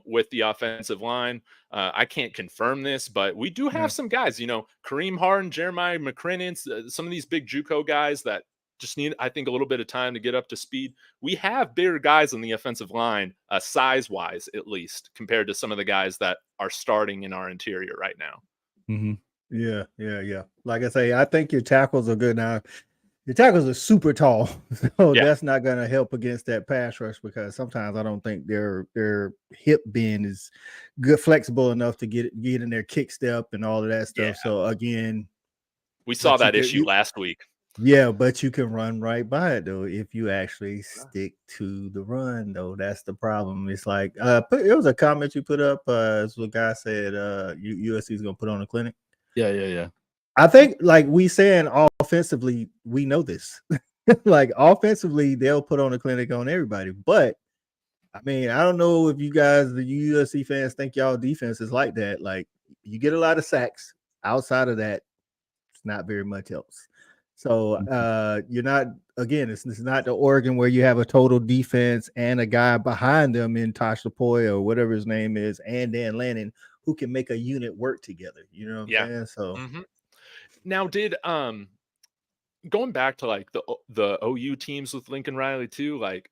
Speaker 3: with the offensive line. I can't confirm this, but we do have some guys, Kareem Harden, Jeremiah McCrinnon, some of these big JUCO guys that just need, I think, a little bit of time to get up to speed. We have bigger guys on the offensive line, size-wise, at least, compared to some of the guys that are starting in our interior right now.
Speaker 1: Mm-hmm.
Speaker 2: Yeah. Like I say, I think your tackles are good now. Your tackles are super tall, so that's not going to help against that pass rush because sometimes I don't think their hip bend is good, flexible enough to get in their kick step and all of that stuff. Yeah. So again,
Speaker 3: we saw that issue last week.
Speaker 2: Yeah, but you can run right by it though if you actually stick to the run though. That's the problem. It's like it was a comment you put up. As a guy said, USC is going to put on a clinic.
Speaker 1: Yeah.
Speaker 2: I think like we saying offensively, we know this. Like offensively, they'll put on a clinic on everybody. But I mean, I don't know if you guys, the USC fans, think y'all defense is like that. Like you get a lot of sacks. Outside of that, it's not very much else. So you're not, again, it's not the Oregon where you have a total defense and a guy behind them in Tosh Lapoy or whatever his name is, and Dan Lannon, who can make a unit work together. You know what I'm saying? So
Speaker 3: now did going back to like the OU teams with Lincoln Riley too, like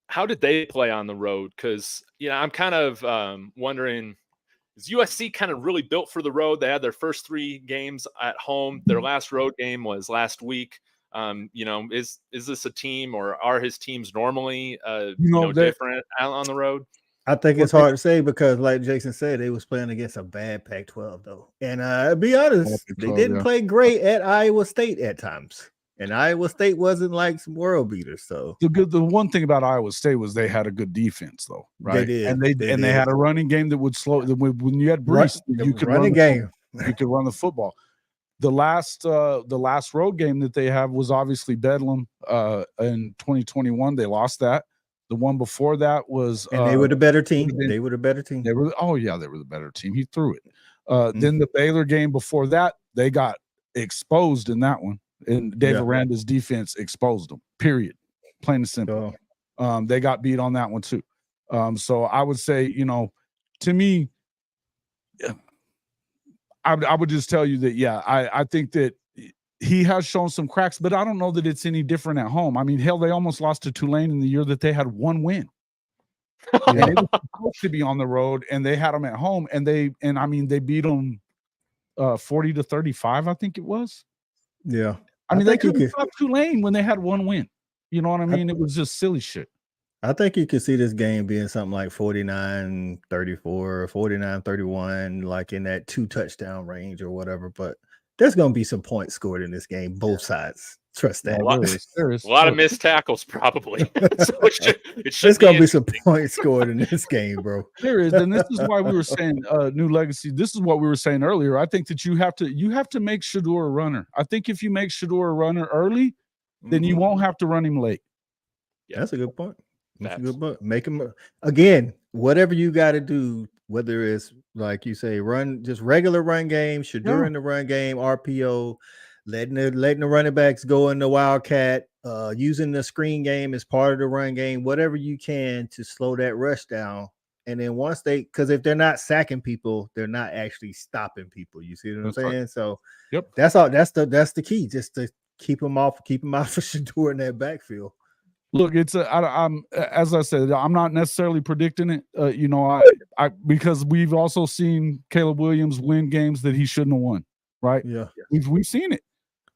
Speaker 3: how did they play on the road? Because I'm kind of wondering, is USC kind of really built for the road? They had their first 3 games at home. Their last road game was last week. Is this a team, or are his teams normally different on the road?
Speaker 2: I think it's hard to say because, like Jason said, they was playing against a bad Pac-12 though, and to be honest, they didn't play great at Iowa State at times. And Iowa State wasn't like some world beaters. So
Speaker 1: the one thing about Iowa State was they had a good defense, though, right?
Speaker 2: They did.
Speaker 1: And they had a running game that would slow. When you had Brees, you could run the game. You could run the football. The last road game that they have was obviously Bedlam in 2021. They lost that. The one before that was
Speaker 2: and they were the better team. They were the better team.
Speaker 1: They were the better team. He threw it. Then the Baylor game before that, they got exposed in that one. And Dave Aranda's defense exposed them, period. Plain and simple. They got beat on that one too. So I would say, to me, I would just tell you that, I think that he has shown some cracks, but I don't know that it's any different at home. I mean, hell, they almost lost to Tulane in the year that they had 1 win. And they were supposed to be on the road, and they had them at home, and they beat them 40-35, I think it was.
Speaker 2: Yeah.
Speaker 1: I mean, they couldn't stop Tulane when they had 1 win. You know what I mean? It was just silly shit.
Speaker 2: I think you could see this game being something like 49-34, 49-31, like in that 2 touchdown range or whatever. But there's going to be some points scored in this game, both sides. Trust that.
Speaker 3: A lot of missed tackles, probably. So
Speaker 2: there's going to be some points scored in this game, bro.
Speaker 1: There is, and this is why we were saying new legacy. This is what we were saying earlier. I think that you have to make Shedeur a runner. I think if you make Shedeur a runner early, then you won't have to run him late.
Speaker 2: Yeah, that's a good point. That's a good point. Make him again. Whatever you got to do, whether it's like you say, run just regular run game, Shedeur in the run game, RPO. Letting the running backs go in the wildcat, using the screen game as part of the run game, whatever you can to slow that rush down. And then once because if they're not sacking people, they're not actually stopping people. You see what I'm saying? Right. So that's all. That's the key. Just to keep them off of Shedeur in that backfield.
Speaker 1: Look, I'm as I said, I'm not necessarily predicting it. You know, I because we've also seen Caleb Williams win games that he shouldn't have won. Right?
Speaker 2: Yeah,
Speaker 1: we've seen it.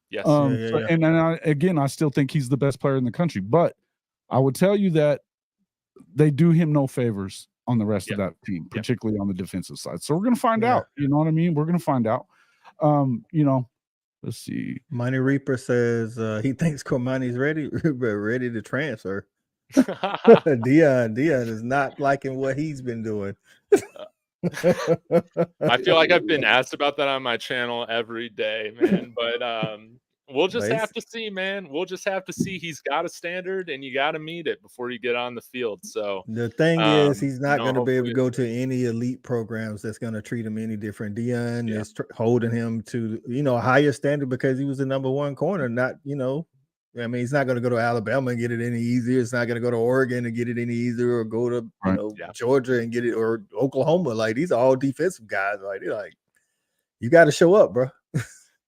Speaker 3: Yes.
Speaker 1: And again, I still think he's the best player in the country. But I would tell you that they do him no favors on the rest of that team, particularly on the defensive side. So we're gonna find out. You know what I mean? We're gonna find out. You know. Let's see.
Speaker 2: Money Reaper says he thinks Cormani's ready to transfer. Dion is not liking what he's been doing.
Speaker 3: I feel like I've been asked about that on my channel every day, man. But we'll just have to see, man. We'll just have to see. He's got a standard, and you got to meet it before you get on the field. So
Speaker 2: the thing is, he's not going to be able to go to any elite programs that's going to treat him any different. Dion is holding him to, you know, a higher standard because he was the #1 corner. Not, you know, I mean, he's not going to go to Alabama and get it any easier. It's not going to go to Oregon and get it any easier, or go to you know Georgia and get it, or Oklahoma. Like, these are all defensive guys. Like, they're like, you got to show up, bro.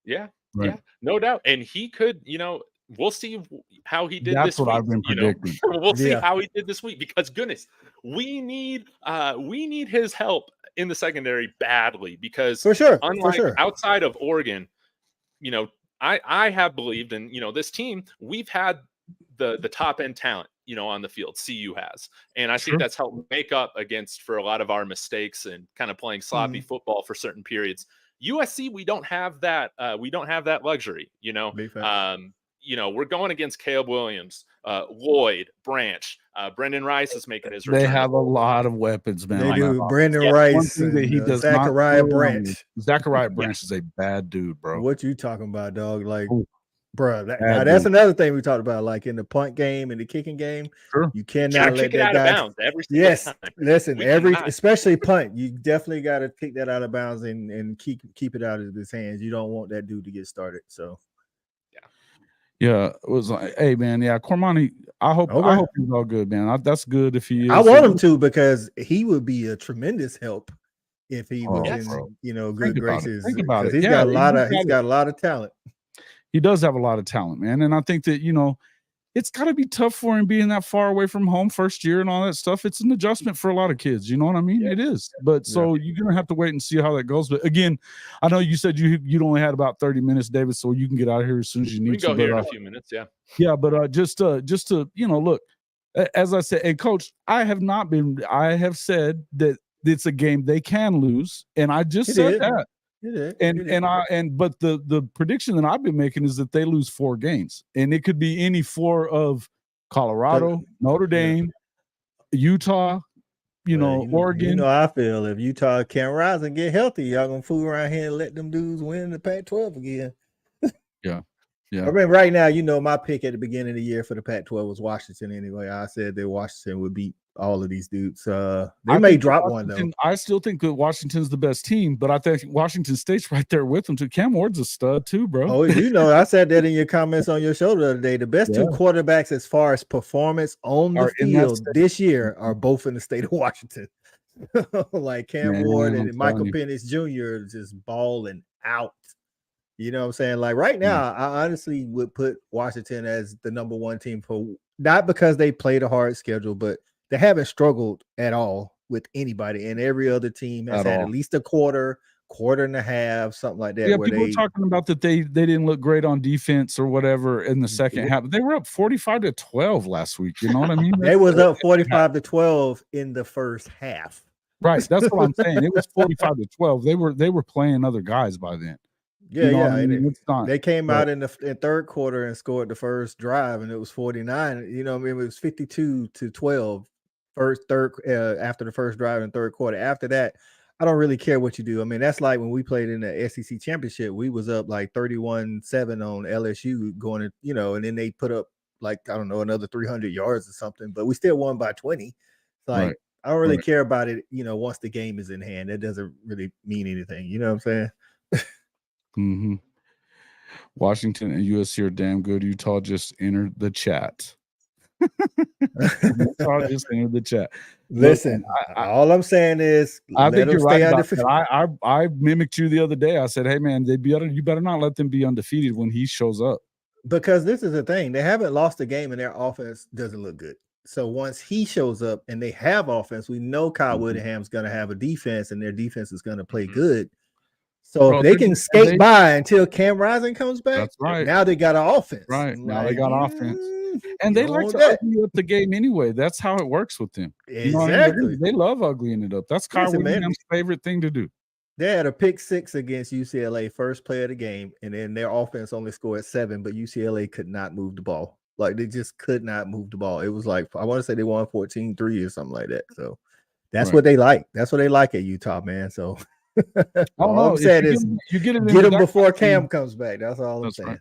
Speaker 3: Yeah. Right. Yeah, no doubt. And he could, you know, we'll see how he did
Speaker 1: this
Speaker 3: week.
Speaker 1: I've been predicting.
Speaker 3: You know? We'll see how he did this week, because goodness, we need his help in the secondary badly, because unlike outside of Oregon, you know, I have believed in, you know, this team, we've had the top end talent, you know, on the field. CU has. And I think that's helped make up for a lot of our mistakes and kind of playing sloppy football for certain periods. USC, we don't have that. We don't have that luxury, you know. You know, we're going against Caleb Williams, Lloyd, Branch, Brendan Rice is making his return.
Speaker 1: They have a lot of weapons, man.
Speaker 2: They do. Brendan Rice,
Speaker 1: and, that he does
Speaker 2: Zachariah Branch.
Speaker 1: Zachariah Branch is a bad dude, bro.
Speaker 2: What you talking about, dog? Like, bro, that's another thing we talked about. Like in the punt game and the kicking game, you cannot let that guy
Speaker 3: out of bounds every single time.
Speaker 2: Listen, especially punt, you definitely got to kick that out of bounds and keep it out of his hands. You don't want that dude to get started. So.
Speaker 1: Yeah, it was like, hey man, Cormani. I hope he's all good, man. That's good if he is.
Speaker 2: I want him to, because he would be a tremendous help if he was in, you know, good graces.
Speaker 1: Think about it.
Speaker 2: He's got a lot of talent.
Speaker 1: He does have a lot of talent, man. And I think that, you know, it's got to be tough for him being that far away from home first year and all that stuff. It's an adjustment for a lot of kids. You know what I mean? It is. But so you're going to have to wait and see how that goes. But again, I know you said you'd only had about 30 minutes, David, so you can get out of here as soon as you need to.
Speaker 3: We can go here in a few minutes. Yeah.
Speaker 1: Yeah. But just to, you know, look, as I said, hey, Coach, I have said that it's a game they can lose. And I just said that. But the prediction that I've been making is that they lose 4 games, and it could be any 4 of Colorado, Notre Dame, Utah, you know, Oregon.
Speaker 2: You know, I feel if Utah can't rise and get healthy, y'all gonna fool around here and let them dudes win the Pac-12 again.
Speaker 1: Yeah.
Speaker 2: I mean, right now, you know, my pick at the beginning of the year for the Pac-12 was Washington anyway. I said that Washington would beat all of these dudes. They may drop one, though.
Speaker 1: I still think that Washington's the best team, but I think Washington State's right there with them, too. Cam Ward's a stud, too, bro.
Speaker 2: Oh, you know, I said that in your comments on your show the other day. The best 2 quarterbacks as far as performance on the field this year are both in the state of Washington. Like Cam Ward and Michael Penix Jr. just balling out. You know what I'm saying? Like right now, I honestly would put Washington as the #1 team, for not because they played a hard schedule, but they haven't struggled at all with anybody. And every other team has had at least a quarter and a half, something like that.
Speaker 1: Yeah, people were talking about that they didn't look great on defense or whatever in the second half. They were up 45-12 last week. You know what I mean?
Speaker 2: They was up 45-12 in the first half.
Speaker 1: Right. That's what I'm saying. It was 45-12. They were playing other guys by then.
Speaker 2: I mean? They came out in the third quarter and scored the first drive, and it was 49. You know, I mean, it was 52-12 after the first drive in third quarter. After that, I don't really care what you do. I mean, that's like when we played in the SEC championship, we was up like 31-7 on LSU going to, you know, and then they put up like, I don't know, another 300 yards or something, but we still won by 20. It's like, I don't really care about it, you know, once the game is in hand. It doesn't really mean anything. You know what I'm saying?
Speaker 1: Washington and USC are damn good. Utah just entered the chat. Utah just entered the chat.
Speaker 2: Listen, all I'm saying is,
Speaker 1: I think you're right about that. I mimicked you the other day. I said, "Hey man, you better not let them be undefeated when he shows up."
Speaker 2: Because this is the thing. They haven't lost a game and their offense doesn't look good. So once he shows up and they have offense, we know Kyle Whittingham's going to have a defense and their defense is going to play good. So if they can skate by until Cam Rising comes back,
Speaker 1: that's right.
Speaker 2: Now they got an offense.
Speaker 1: Right. Now they got offense. And they like to ugly up the game anyway. That's how it works with them.
Speaker 2: Exactly.
Speaker 1: You know what I mean? They love uglying it up. That's Kyle Whittingham's favorite thing to do.
Speaker 2: They had a pick 6 against UCLA, first play of the game, and then their offense only scored 7, but UCLA could not move the ball. Like they just could not move the ball. It was like, I want to say they won 14-3 or something like that. So that's what they like. That's what they like at Utah, man. So all I'm saying is you get them before Cam comes back. That's all I'm saying. Right.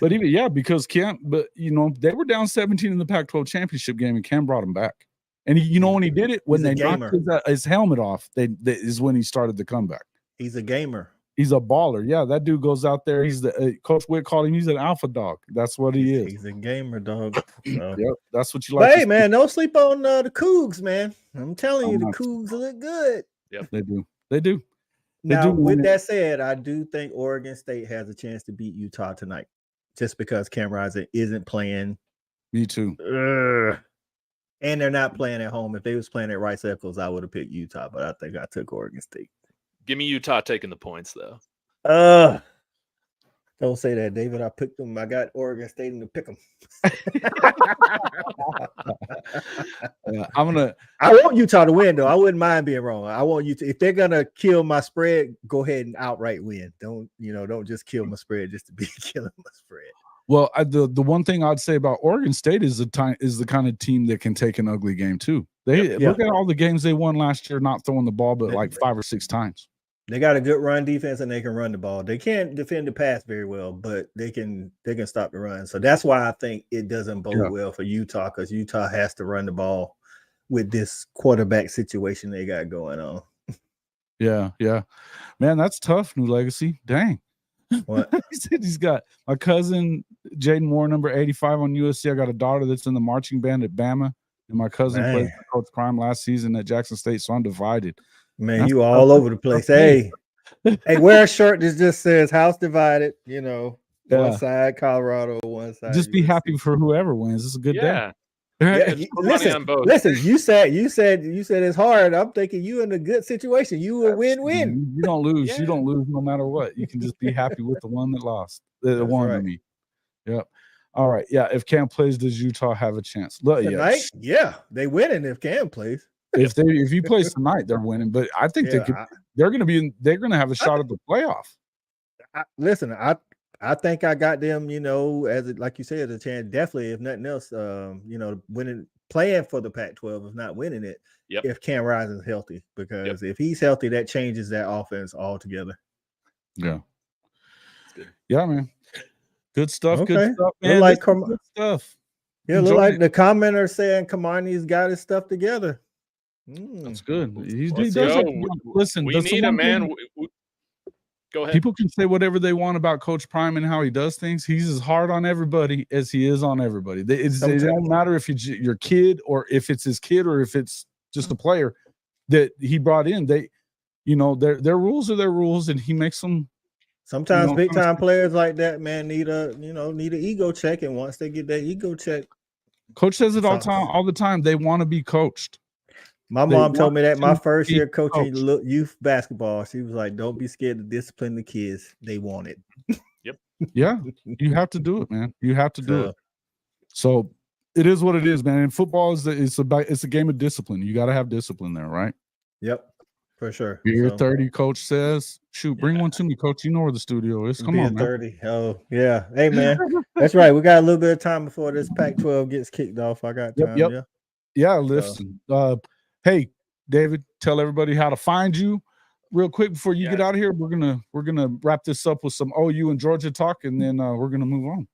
Speaker 1: But even because Cam, but they were down 17 in the Pac-12 championship game, and Cam brought them back. And when he did it, when they knocked his helmet off, is when he started the comeback.
Speaker 2: He's a gamer.
Speaker 1: He's a baller. Yeah, that dude goes out there. He's the Coach Witt called him. He's an alpha dog. That's what he is.
Speaker 2: He's a gamer, dog. So.
Speaker 1: Yep, that's what you like.
Speaker 2: But hey, man, don't sleep on the Cougs, man. I'm telling you, the Cougs look good.
Speaker 3: Yep,
Speaker 1: they do. They do.
Speaker 2: Now, with that said, I do think Oregon State has a chance to beat Utah tonight, just because Cam Rising isn't playing.
Speaker 1: Me too.
Speaker 2: And they're not playing at home. If they was playing at Rice Eccles, I would have picked Utah, but I think I took Oregon State.
Speaker 3: Give me Utah taking the points, though.
Speaker 2: Don't say that, David. I picked them. I got Oregon State in to pick them. I want Utah to win, though. I wouldn't mind being wrong. I want you to. If they're gonna kill my spread, go ahead and outright win. Don't just kill my spread just to be killing my spread.
Speaker 1: Well, the one thing I'd say about Oregon State is the kind of team that can take an ugly game too. They look at all the games they won last year, not throwing the ball, but like 5 or 6 times.
Speaker 2: They got a good run defense and they can run the ball. They can't defend the pass very well, but they can stop the run. So that's why I think it doesn't bode well for Utah, because Utah has to run the ball with this quarterback situation they got going on.
Speaker 1: Yeah. Man, that's tough, New Legacy. Dang.
Speaker 2: What?
Speaker 1: He said he's got my cousin Jaden Moore, number 85 on USC. I got a daughter that's in the marching band at Bama, and my cousin played for Coach Prime last season at Jackson State. So I'm divided.
Speaker 2: Man, that's you all over the place. Hey, wear a shirt that just says "House Divided." One side Colorado, one side.
Speaker 1: Just be USC. Happy for whoever wins. It's a good day.
Speaker 2: Yeah, listen. You said it's hard. I'm thinking you in a good situation. You a win-win.
Speaker 1: You don't lose. Yeah. You don't lose no matter what. You can just be happy with the one that lost. The one to me. Yep. All right. Yeah. If Cam plays, does Utah have a chance?
Speaker 2: Tonight? Yeah, they winning if Cam plays.
Speaker 1: If he plays tonight, they're winning. But I think they're going to have a shot at the playoff.
Speaker 2: Listen, I think I got them, like you said, a chance. Definitely, if nothing else, playing for the Pac-12, if not winning it.
Speaker 3: Yep.
Speaker 2: If Cam Rising's healthy, because if he's healthy, that changes that offense altogether.
Speaker 1: Yeah. Yeah, man. Good stuff.
Speaker 2: Okay.
Speaker 1: Good stuff, man. Good stuff.
Speaker 2: Yeah, look like the commenter saying Kamani's got his stuff together.
Speaker 1: That's good. He does
Speaker 3: listen, we need him, man. Go ahead.
Speaker 1: People can say whatever they want about Coach Prime and how he does things. He's as hard on everybody as he is on everybody. It don't matter if it's your kid or if it's his kid or if it's just a player that he brought in. Their rules are their rules, and he makes them.
Speaker 2: Sometimes big time players like that, man, need an ego check, and once they get that ego check,
Speaker 1: Coach says it all the time. They want to be coached.
Speaker 2: My mom told me that my first year coaching youth basketball, she was like, "Don't be scared to discipline the kids. They want it."
Speaker 3: Yep.
Speaker 1: Yeah, you have to do it, man. You have to do it. So it is what it is, man. And football is it's a game of discipline. You got to have discipline there, right?
Speaker 2: Yep, for sure.
Speaker 1: Year 30, Coach says, "Shoot, bring one to me, Coach. You know where the studio is. Come on, man."
Speaker 2: 30. Oh yeah. Hey, man, that's right. We got a little bit of time before this Pac-12 gets kicked off. I got time.
Speaker 1: Yep. Yeah. Listen. Hey, David, tell everybody how to find you real quick before you get out of here. We're gonna wrap this up with some OU and Georgia talk, and then we're gonna move on.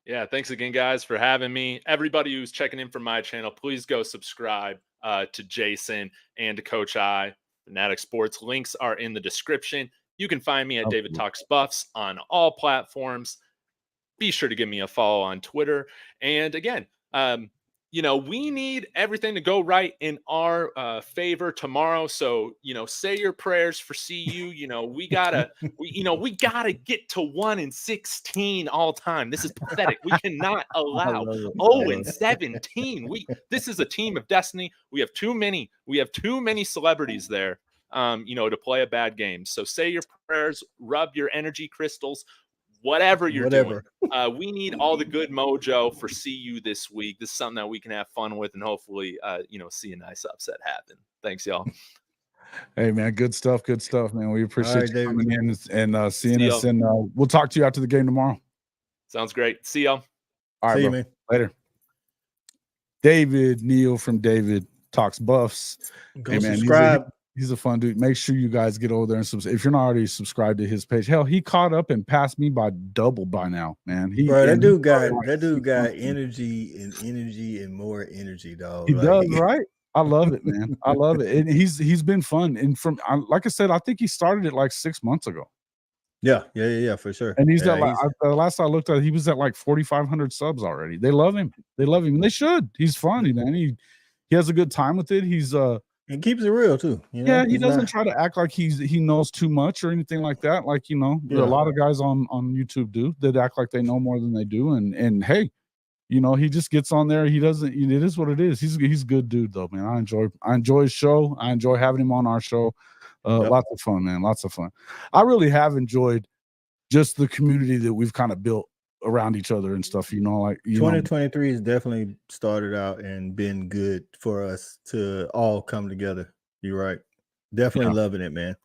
Speaker 3: Yeah, thanks again, guys, for having me. Everybody who's checking in from my channel, please go subscribe to Jason and to Coach I. Fanatic Sports links are in the description. You can find me at David Talks Buffs on all platforms. Be sure to give me a follow on Twitter. And again, we need everything to go right in our favor tomorrow. So, say your prayers for CU. We gotta get to 1-16 all time. This is pathetic. We cannot allow 0-17. This is a team of destiny. We have too many celebrities there, to play a bad game. So say your prayers, rub your energy crystals, whatever you're doing. We need all the good mojo for CU this week. This is something that we can have fun with and hopefully, see a nice upset happen. Thanks, y'all.
Speaker 1: Hey, man, good stuff, man. We appreciate you coming in and seeing us, and we'll talk to you after the game tomorrow.
Speaker 3: Sounds great. See y'all.
Speaker 1: All right,
Speaker 2: See you,
Speaker 1: bro.
Speaker 2: man.
Speaker 1: Later. David Neill from David Talks Buffs.
Speaker 2: Go subscribe.
Speaker 1: He's a fun dude. Make sure you guys get over there and subscribe. If you're not already subscribed to his page, hell, he caught up and passed me by double by now, man.
Speaker 2: That dude got energy and more energy, dog.
Speaker 1: He does, right? I love it, man. I love it. And he's been fun. And like I said, I think he started it like 6 months ago.
Speaker 2: Yeah, for sure.
Speaker 1: And he's at the last I looked at, he was at like 4,500 subs already. They love him. And they should. He's funny, man. He has a good time with it.
Speaker 2: He keeps it real too.
Speaker 1: Yeah, he doesn't try to act like he knows too much or anything like that. Like, a lot of guys on YouTube do that act like they know more than they do. And hey, he just gets on there. He doesn't. It is what it is. He's a good dude though, man. I enjoy his show. I enjoy having him on our show. Lots of fun, man. Lots of fun. I really have enjoyed just the community that we've kind of built around each other and stuff.
Speaker 2: 2023 has definitely started out and been good for us to all come together. You're right. Definitely loving it, man.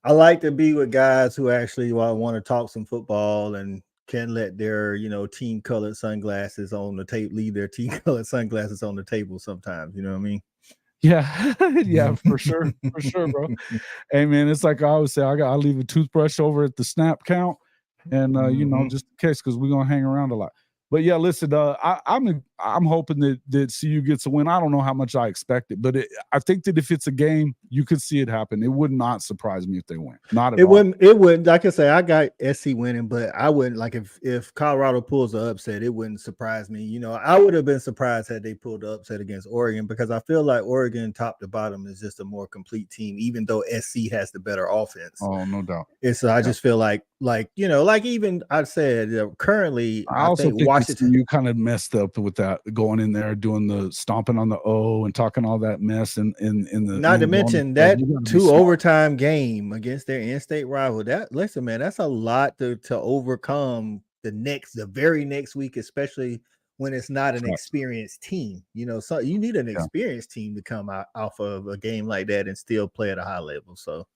Speaker 2: I like to be with guys who actually want to talk some football and can let their team colored sunglasses on the tape, leave their team colored sunglasses on the table sometimes. You know what I mean?
Speaker 1: Yeah, yeah, for sure, bro. Hey, man, it's like I always say, I leave a toothbrush over at the snap count, and just in case, because we're gonna hang around a lot. But yeah, listen, I'm hoping that CU gets a win. I don't know how much I expect it, but I think that if it's a game, you could see it happen. It would not surprise me if they win. Not at all.
Speaker 2: It wouldn't. Like I say, I got SC winning, but I wouldn't. Like if Colorado pulls the upset, it wouldn't surprise me. I would have been surprised had they pulled the upset against Oregon, because I feel like Oregon, top to bottom, is just a more complete team, even though SC has the better offense.
Speaker 1: Oh, no doubt.
Speaker 2: I just feel like even I said currently,
Speaker 1: I also think Washington, you kind of messed up with that, going in there doing the stomping on the O and talking all that mess in the.
Speaker 2: Not to mention that 2 overtime game against their in-state rival. Listen, man, that's a lot to overcome the very next week, especially when it's not an experienced team. So you need an experienced team to come out off of a game like that and still play at a high level. So.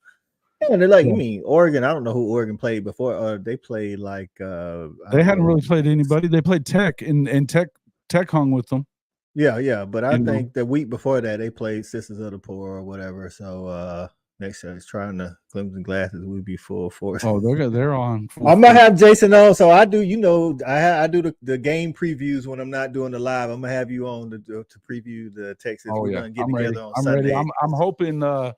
Speaker 2: Yeah, they're like, Oregon. I don't know who Oregon played before. They played like
Speaker 1: they hadn't really played anybody. They played Tech, and Tech hung with them.
Speaker 2: Yeah. But I think the week before that they played Sisters of the Poor or whatever. So next year, it's trying to Clemson glasses. We'd be full force.
Speaker 1: Oh, they're on.
Speaker 2: I'm gonna have Jason on. So I do. I do the game previews when I'm not doing the live. I'm gonna have you on to preview the Texas.
Speaker 1: Oh,
Speaker 2: We're
Speaker 1: yeah.
Speaker 2: gonna get
Speaker 1: I'm
Speaker 2: together
Speaker 1: ready.
Speaker 2: on
Speaker 1: I'm
Speaker 2: Sunday.
Speaker 1: ready. I'm hoping.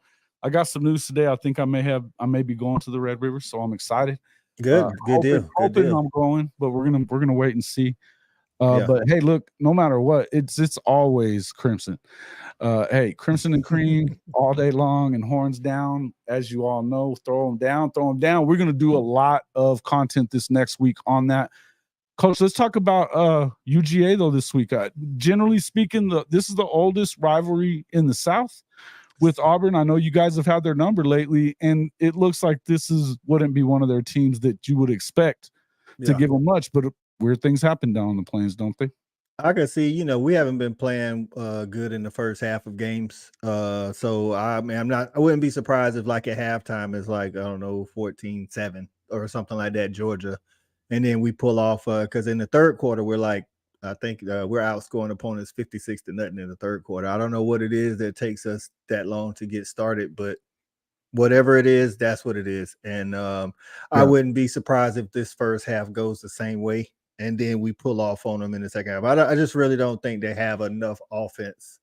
Speaker 1: I got some news today. I think I may be going to the Red River, so I'm excited.
Speaker 2: Good deal.
Speaker 1: I'm going, but we're gonna wait and see. But hey, look, no matter what, it's always Crimson. Hey, Crimson and Cream all day long, and horns down, as you all know. Throw them down. We're gonna do a lot of content this next week on that. Coach, let's talk about UGA though this week. Generally speaking, this is the oldest rivalry in the South with Auburn. I know you guys have had their number lately, and it looks like this wouldn't be one of their teams that you would expect to give them much, but weird things happen down on the plains, don't they?
Speaker 2: I can see, we haven't been playing good in the first half of games. So I wouldn't be surprised if like at halftime it's like, I don't know, 14-7 or something like that, Georgia. And then we pull off because in the third quarter, we're like, I think we're outscoring opponents 56-0 in the third quarter. I don't know what it is that takes us that long to get started, but whatever it is, that's what it is. And I wouldn't be surprised if this first half goes the same way, and then we pull off on them in the second half. I just really don't think they have enough offense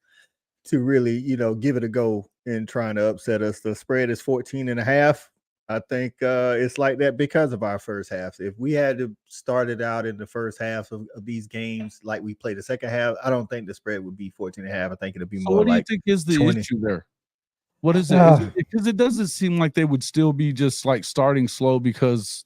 Speaker 2: to really, give it a go in trying to upset us. The spread is 14.5. I think it's like that because of our first halves. If we had to start it out in the first half of these games like we played the second half, I don't think the spread would be 14.5. I think it'll be
Speaker 1: So
Speaker 2: more
Speaker 1: what do
Speaker 2: like
Speaker 1: you think is the
Speaker 2: 20.
Speaker 1: issue there? What is it? Is it because it doesn't seem like they would still be just like starting slow because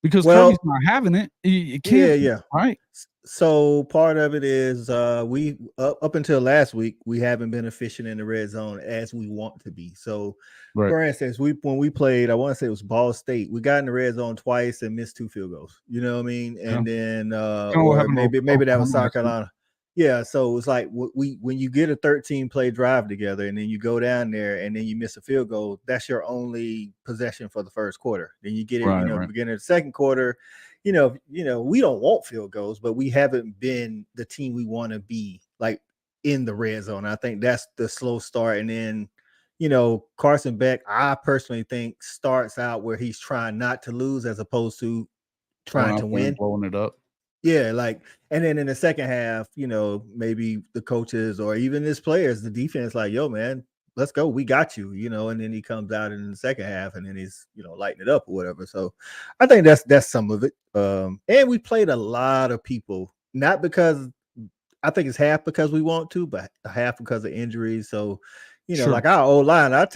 Speaker 1: Cody's not having it. It can't,
Speaker 2: yeah.
Speaker 1: right?
Speaker 2: So part of it is we up until last week we haven't been efficient in the red zone as we want to be. So for instance, when we played, I want to say it was Ball State, we got in the red zone twice and missed 2 field goals. You know what I mean? And then or maybe that was South Carolina. Yeah, so it's like when you get a 13-play drive together and then you go down there and then you miss a field goal, that's your only possession for the first quarter. Then you get it, the beginning of the second quarter. We don't want field goals, but we haven't been the team we want to be like in the red zone. I think that's the slow start. And then, Carson Beck, I personally think starts out where he's trying not to lose as opposed to trying to win,
Speaker 1: blowing it up.
Speaker 2: Yeah, and then in the second half, maybe the coaches or even his players, the defense, like, yo, man, let's go. We got you, and then he comes out in the second half and then he's, lighting it up or whatever. So I think that's some of it. And we played a lot of people, not because I think it's half because we want to, but half because of injuries. So, like our O-line, I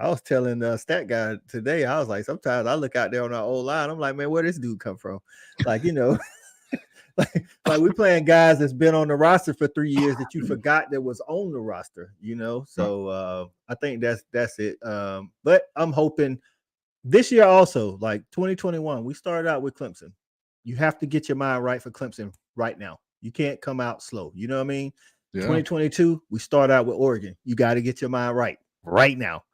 Speaker 2: was telling the stat guy today, I was like, sometimes I look out there on our O-line, I'm like, man, where this dude come from? Like, like we're playing guys that's been on the roster for 3 years that you forgot that was on the roster, So I think that's it. But I'm hoping this year also, like 2021, we started out with Clemson. You have to get your mind right for Clemson right now. You can't come out slow. You know what I mean? Yeah. 2022, we start out with Oregon. You got to get your mind right now.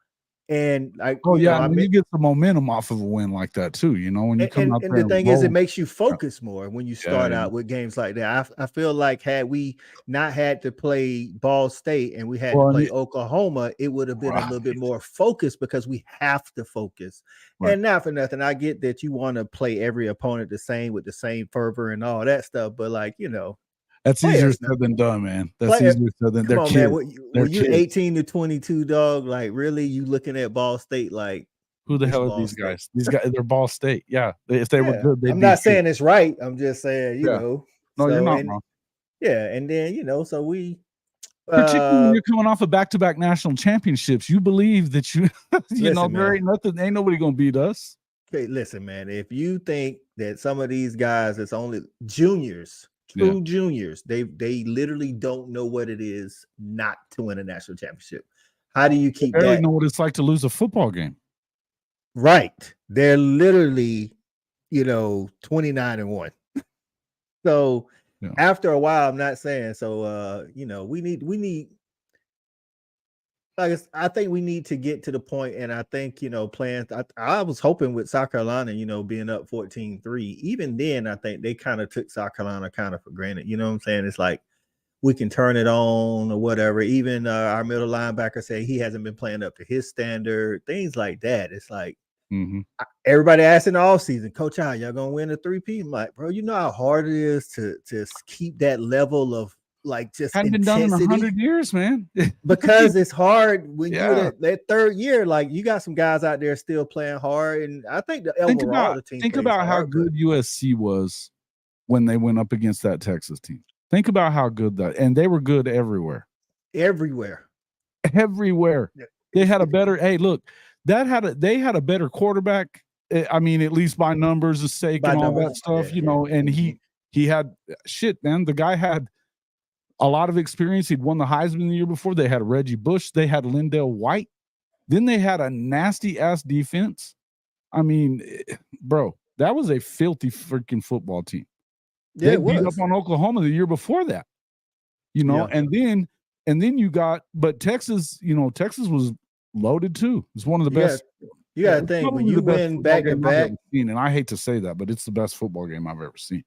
Speaker 2: And
Speaker 1: you get some momentum off of a win like that too. When you come out there.
Speaker 2: And the thing is, it makes you focus more when you start out with games like that. I feel like had we not had to play Ball State and we had to play Oklahoma, it would have been a little bit more focused because we have to focus. Right. And not for nothing, I get that you want to play every opponent the same with the same fervor and all that stuff, but
Speaker 1: that's easier said than done, man. That's easier said than they're kids.
Speaker 2: When you 18 to 22, dog, like really, you looking at Ball State like
Speaker 1: who the hell are these guys? These guys, they're Ball State. Yeah, if they were good, they'd
Speaker 2: I'm not saying it's right. I'm just saying,
Speaker 1: No, you're not wrong.
Speaker 2: Yeah, and then so we.
Speaker 1: Particularly when you're coming off of back-to-back national championships, you believe that there ain't nobody gonna beat us.
Speaker 2: Okay, listen, man. If you think that some of these guys that's only juniors. True juniors, they literally don't know what it is not to win a national championship. How do you keep
Speaker 1: that? They barely know what it's like to lose a football game.
Speaker 2: Right. They're literally, 29-1. So after a while, I'm not saying so. We need. I think we need to get to the point, and I think playing. I was hoping with South Carolina, being up 14-3. Even then, I think they kind of took South Carolina kind of for granted. You know what I'm saying? It's like we can turn it on or whatever. Even our middle linebacker said he hasn't been playing up to his standard. Things like that. It's like everybody asked in the offseason, Coach, how y'all gonna win a 3P? I'm like, bro, you know how hard it is to keep that level of. Like just
Speaker 1: hadn't been done in 100 years, man.
Speaker 2: Because it's hard when you're that third year. Like you got some guys out there still playing hard, and I think
Speaker 1: think about how good USC was when they went up against that Texas team. Think about how good and they were good everywhere.
Speaker 2: Everywhere.
Speaker 1: They had a better. Hey, look, they had a better quarterback. I mean, at least by numbers of sake and all that stuff, And he had shit, man. The guy had a lot of experience. He'd won the Heisman the year before. They had Reggie Bush. They had Lindell White. Then they had a nasty-ass defense. I mean, bro, that was a filthy freaking football team.
Speaker 2: Yeah,
Speaker 1: they beat up on Oklahoma the year before that. And then you got, but Texas, Texas was loaded too. It's one of the best.
Speaker 2: You got to think, when you win back-to-back.
Speaker 1: And I hate to say that, but it's the best football game I've ever seen.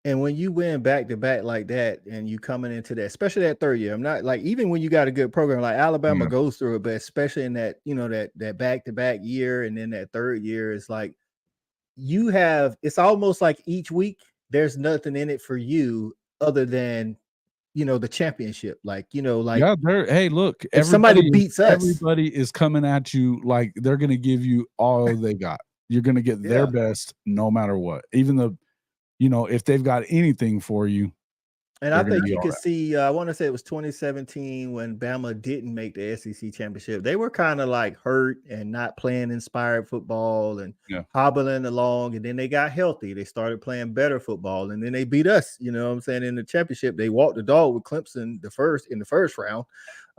Speaker 2: And when you win back-to-back like that and you coming into that, especially that third year, I'm not like, even when you got a good program, like Alabama goes through it, but especially in that, that back-to-back year and then that third year, it's like it's almost like each week there's nothing in it for you other than the championship. Like,
Speaker 1: yeah, hey, look,
Speaker 2: if somebody beats us,
Speaker 1: everybody is coming at you like they're going to give you all they got. You're going to get their best no matter what. Even though, if they've got anything for you.
Speaker 2: And I think you could see, I want to say it was 2017 when Bama didn't make the SEC championship. They were kind of like hurt and not playing inspired football and hobbling along. And then they got healthy. They started playing better football. And then they beat us, in the championship. They walked the dog with Clemson in the first round.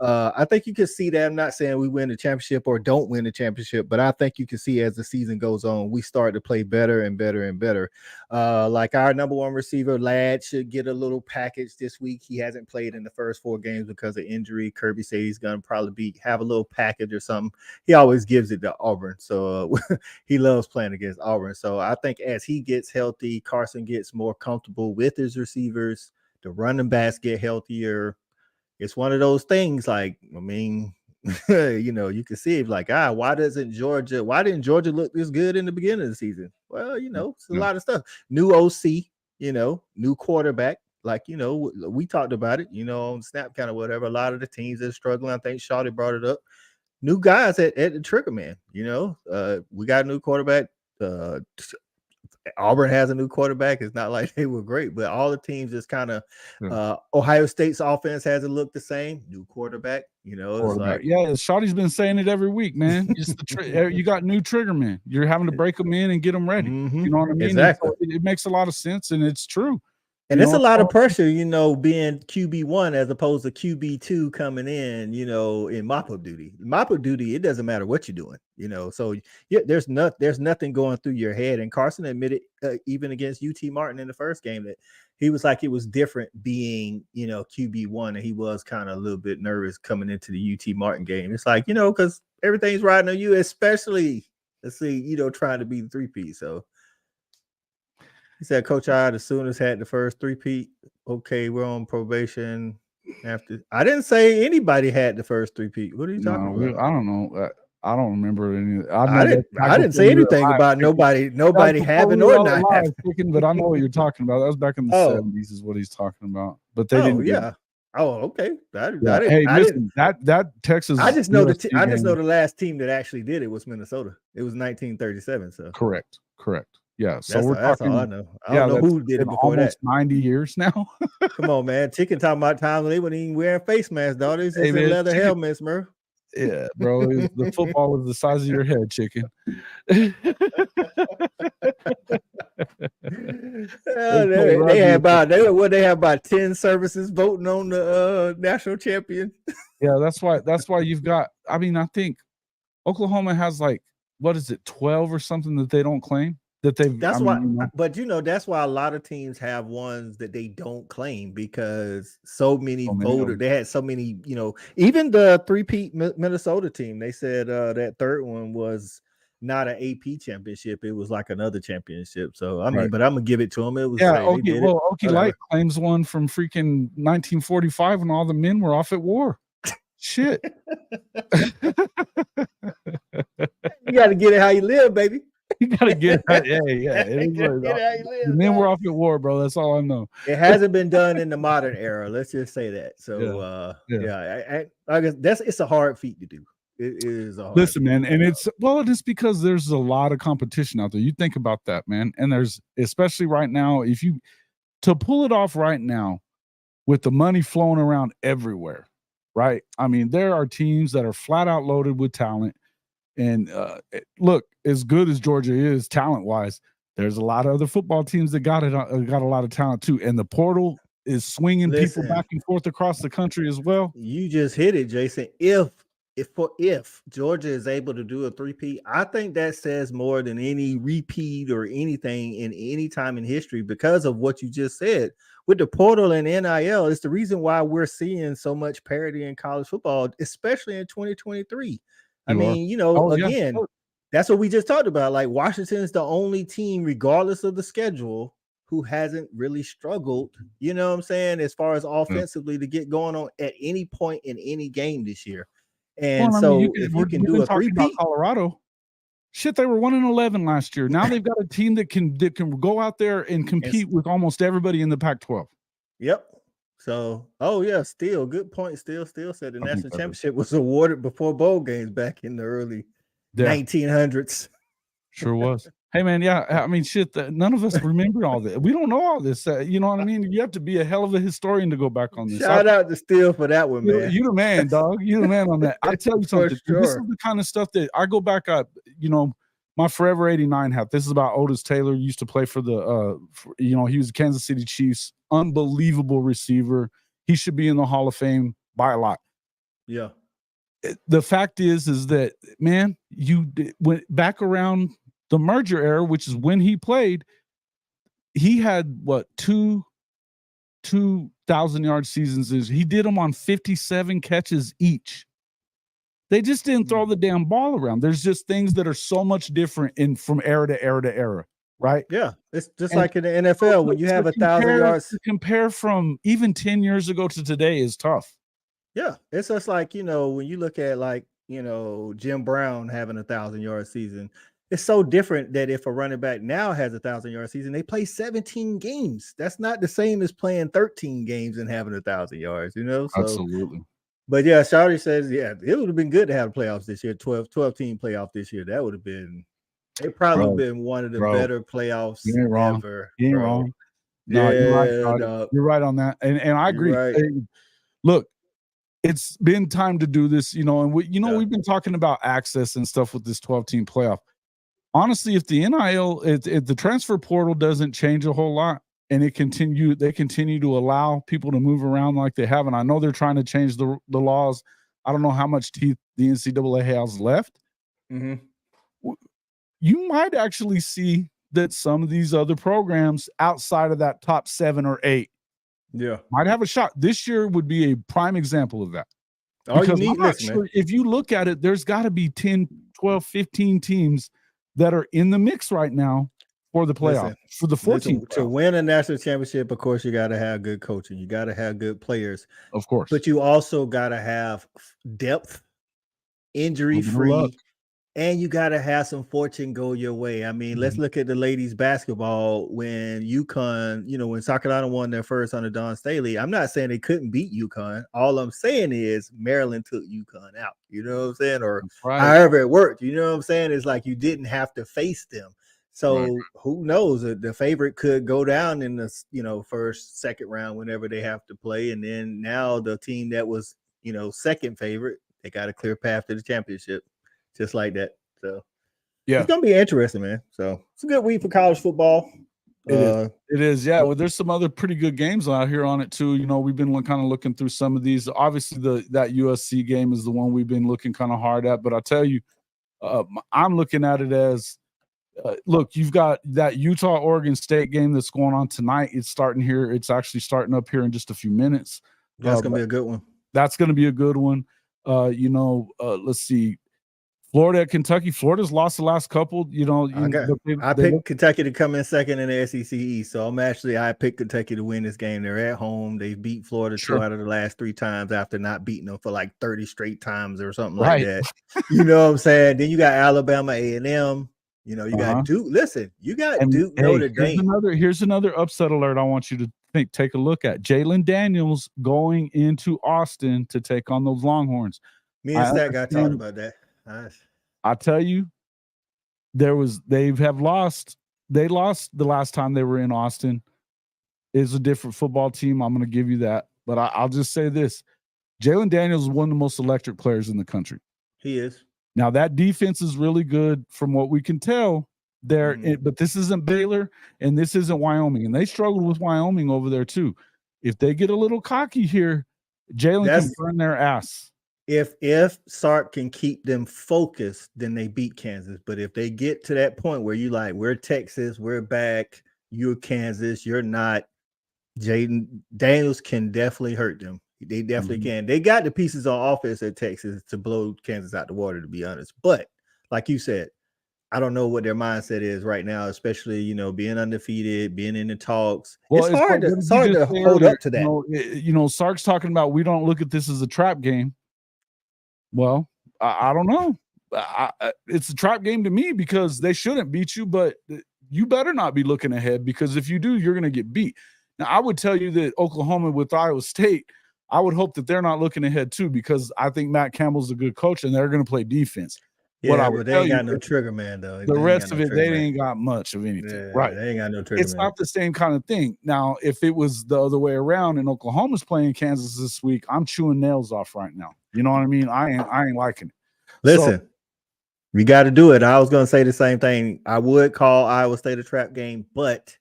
Speaker 2: I think you can see that. I'm not saying we win the championship or don't win the championship, but I think you can see as the season goes on, we start to play better and better and better. Like our number one receiver, Ladd, should get a little package this week. He hasn't played in the first 4 games because of injury. Kirby said he's going to probably have a little package or something. He always gives it to Auburn. So he loves playing against Auburn. So I think as he gets healthy, Carson gets more comfortable with his receivers, the running backs get healthier. It's one of those things like, I mean, you can see it like, why didn't Georgia look this good in the beginning of the season? Well, it's a lot of stuff. New OC, new quarterback. Like, we talked about it, on Snap kind of whatever. A lot of the teams that are struggling, I think Shawty brought it up. New guys at the trigger man, we got a new quarterback. Auburn has a new quarterback. It's not like they were great, but all the teams just kind of Ohio State's offense hasn't looked the same. New quarterback, it's like
Speaker 1: Shawty's been saying it every week, man. You got new trigger men. You're having to break them in and get them ready. You know what I mean?
Speaker 2: Exactly.
Speaker 1: It makes a lot of sense, and it's true.
Speaker 2: And it's a lot of pressure, being QB1 as opposed to QB2 coming in mop-up duty. Mop-up duty, it doesn't matter what you're doing, So there's nothing going through your head. And Carson admitted, even against UT Martin in the first game, that he was like it was different being, QB1, and he was kind of a little bit nervous coming into the UT Martin game. It's like, because everything's riding on you, especially trying to be the 3P. So. He said, Coach Odd as soon as had the first 3-peat. Okay, we're on probation. After I didn't say anybody had the first 3-peat. What are you talking about?
Speaker 1: I don't know. I don't remember any.
Speaker 2: I didn't say anything about nobody having or not having.
Speaker 1: But I know what you're talking about. That was back in the 70s, is what he's talking about. But they didn't.
Speaker 2: Yeah. Okay.
Speaker 1: That Texas.
Speaker 2: I just know the last team that actually did it was Minnesota. It was 1937. So
Speaker 1: correct. Yeah, so
Speaker 2: that's all I know. I don't know who did it before
Speaker 1: almost that. 90 years now.
Speaker 2: Come on, man. Chicken talking about time when they weren't even wearing face masks, dog. They just in leather helmets, bro.
Speaker 1: Yeah, bro. The football was the size of your head, Chicken.
Speaker 2: They have about 10 services voting on the national champion.
Speaker 1: Yeah, that's why you've got. I mean, I think Oklahoma has 12 or something that they don't claim. But that's why a lot of teams have ones that they don't claim because so many voters. They had so many, even the 3-peat Minnesota team. They said that third one was not an AP championship; it was like another championship. So but I'm gonna give it to them. It was Okie Light claims one from freaking 1945 when all the men were off at war. Shit,
Speaker 2: you got to get it how you live, baby.
Speaker 1: You gotta get that. Yeah. The men were off at war, bro. That's all I know.
Speaker 2: It hasn't been done in the modern era. Let's just say that. So I guess it's a hard feat to do. It is a hard
Speaker 1: Listen, man, and it's because there's a lot of competition out there. You think about that, man. And there's, especially right now, to pull it off right now with the money flowing around everywhere, right? I mean, there are teams that are flat out loaded with talent. And look, as good as Georgia is talent-wise, there's a lot of other football teams that got a lot of talent too. And the portal is swinging people back and forth across the country as well.
Speaker 2: You just hit it, Jason. If Georgia is able to do a 3-peat, I think that says more than any repeat or anything in any time in history because of what you just said. With the portal and NIL, it's the reason why we're seeing so much parity in college football, especially in 2023. I mean, that's what we just talked about. Like Washington is the only team, regardless of the schedule, who hasn't really struggled, you know what I'm saying, as far as offensively to get going on at any point in any game this year. And if you can do a 3-peat,
Speaker 1: Colorado, shit, they were 1-11 last year. Now they've got a team that can go out there and compete with almost everybody in the Pac-12.
Speaker 2: Yep. So, yeah, still good point. Still said the national championship was awarded before bowl games back in the early 1900s.
Speaker 1: Sure was. Hey man, yeah. I mean, shit. None of us remember all this. We don't know all this. You know what I mean? You have to be a hell of a historian to go back on this.
Speaker 2: Shout out to Steele for that one, man.
Speaker 1: You the man, dog. You the man on that. I tell you something.
Speaker 2: Sure.
Speaker 1: This is the kind of stuff that I go back up. You know, my Forever 89 hat. This is about Otis Taylor. Used to play for the. He was a Kansas City Chiefs. Unbelievable receiver. He should be in the Hall of Fame by a lot.
Speaker 2: Yeah.
Speaker 1: The fact is that, man, you went back around the merger era, which is when he played. He had what 2,000-yard seasons. He did them on 57 catches each. They just didn't throw the damn ball around. There's just things that are so much different from era to era to era, right?
Speaker 2: Yeah, it's just like in the NFL when you have 1,000 yards.
Speaker 1: To compare from even 10 years ago to today is tough.
Speaker 2: Yeah, it's just like, when you look at Jim Brown having 1,000-yard season, it's so different that if a running back now has 1,000-yard season, they play 17 games. That's not the same as playing 13 games and having 1,000 yards, So,
Speaker 1: absolutely.
Speaker 2: But yeah, Shawty says, yeah, it would have been good to have playoffs this year, 12-team playoff this year. That would have been, it probably would have been one of the better playoffs ever.
Speaker 1: You ain't wrong. No, you're right on that. And I agree.
Speaker 2: Right.
Speaker 1: Hey, look, it's been time to do this, and we've been talking about access and stuff with this 12-team playoff. Honestly, if the NIL, if the transfer portal doesn't change a whole lot and they continue to allow people to move around like they have, and I know they're trying to change the laws. I don't know how much teeth the NCAA has left.
Speaker 2: Mm-hmm.
Speaker 1: You might actually see that some of these other programs outside of that top 7 or 8 might have a shot. This year would be a prime example of that. Because I'm not sure, if you look at it, there's got to be 10, 12, 15 teams that are in the mix right now for the playoff, for the 14.
Speaker 2: To win a national championship, of course, you got to have good coaching. You got to have good players.
Speaker 1: Of course.
Speaker 2: But you also got to have depth, injury-free, and you got to have some fortune go your way. I mean, let's look at the ladies basketball when UConn, when South Carolina won their first under Dawn Staley. I'm not saying they couldn't beat UConn. All I'm saying is Maryland took UConn out. You know what I'm saying? Or however it worked. You know what I'm saying? It's like you didn't have to face them. So who knows? The favorite could go down in the first, second round whenever they have to play. And then now the team that was, second favorite, they got a clear path to the championship. Just like that. So it's gonna be interesting, man. So it's a good week for college football.
Speaker 1: It is. Yeah. Well, there's some other pretty good games out here on it too. We've been kind of looking through some of these. Obviously, that USC game is the one we've been looking kind of hard at. But I tell you, I'm looking at it as look. You've got that Utah-Oregon State game that's going on tonight. It's starting here. It's actually starting up here in just a few minutes.
Speaker 2: That's gonna be a good one.
Speaker 1: That's gonna be a good one. Let's see. Florida at Kentucky. Florida's lost the last couple.
Speaker 2: I picked Kentucky to come in second in the SEC East, so I picked Kentucky to win this game. They're at home. They beat Florida 2 out of the last 3 times after not beating them for like 30 straight times or something like that. You know what I'm saying? Then you got Alabama A&M. You got Duke. Listen, you got Duke. Notre Dame.
Speaker 1: Here's another upset alert. I want you to take a look at. Jalen Daniels going into Austin to take on those Longhorns.
Speaker 2: Me and Stat got talking about that. Nice.
Speaker 1: I tell you, they lost the last time they were in Austin. It's a different football team. I'm going to give you that. But I'll just say this. Jalen Daniels is one of the most electric players in the country.
Speaker 2: He is.
Speaker 1: Now, that defense is really good from what we can tell there. But this isn't Baylor and this isn't Wyoming. And they struggled with Wyoming over there too. If they get a little cocky here, Jalen can burn their ass.
Speaker 2: If Sark can keep them focused, then they beat Kansas. But if they get to that point where we're Texas, we're back, you're Kansas, you're not, Jaden Daniels can definitely hurt them. They definitely can. They got the pieces on offense at Texas to blow Kansas out the water, to be honest. But like you said, I don't know what their mindset is right now, especially, being undefeated, being in the talks. Well, it's hard to hold up to that.
Speaker 1: Sark's talking about we don't look at this as a trap game. Well, I don't know. It's a trap game to me because they shouldn't beat you, but you better not be looking ahead because if you do, you're going to get beat. Now, I would tell you that Oklahoma with Iowa State, I would hope that they're not looking ahead too, because I think Matt Campbell's a good coach and they're going to play defense.
Speaker 2: Yeah, but they ain't got no trigger man though.
Speaker 1: The rest of it, they ain't got much of anything.
Speaker 2: Yeah,
Speaker 1: right.
Speaker 2: They ain't got no trigger
Speaker 1: It's
Speaker 2: man.
Speaker 1: not the same kind of thing. Now, if it was the other way around and Oklahoma's playing Kansas this week, I'm chewing nails off right now. You know what I mean? I ain't liking it.
Speaker 2: Listen, we got to do it. I was going to say the same thing. I would call Iowa State a trap game, but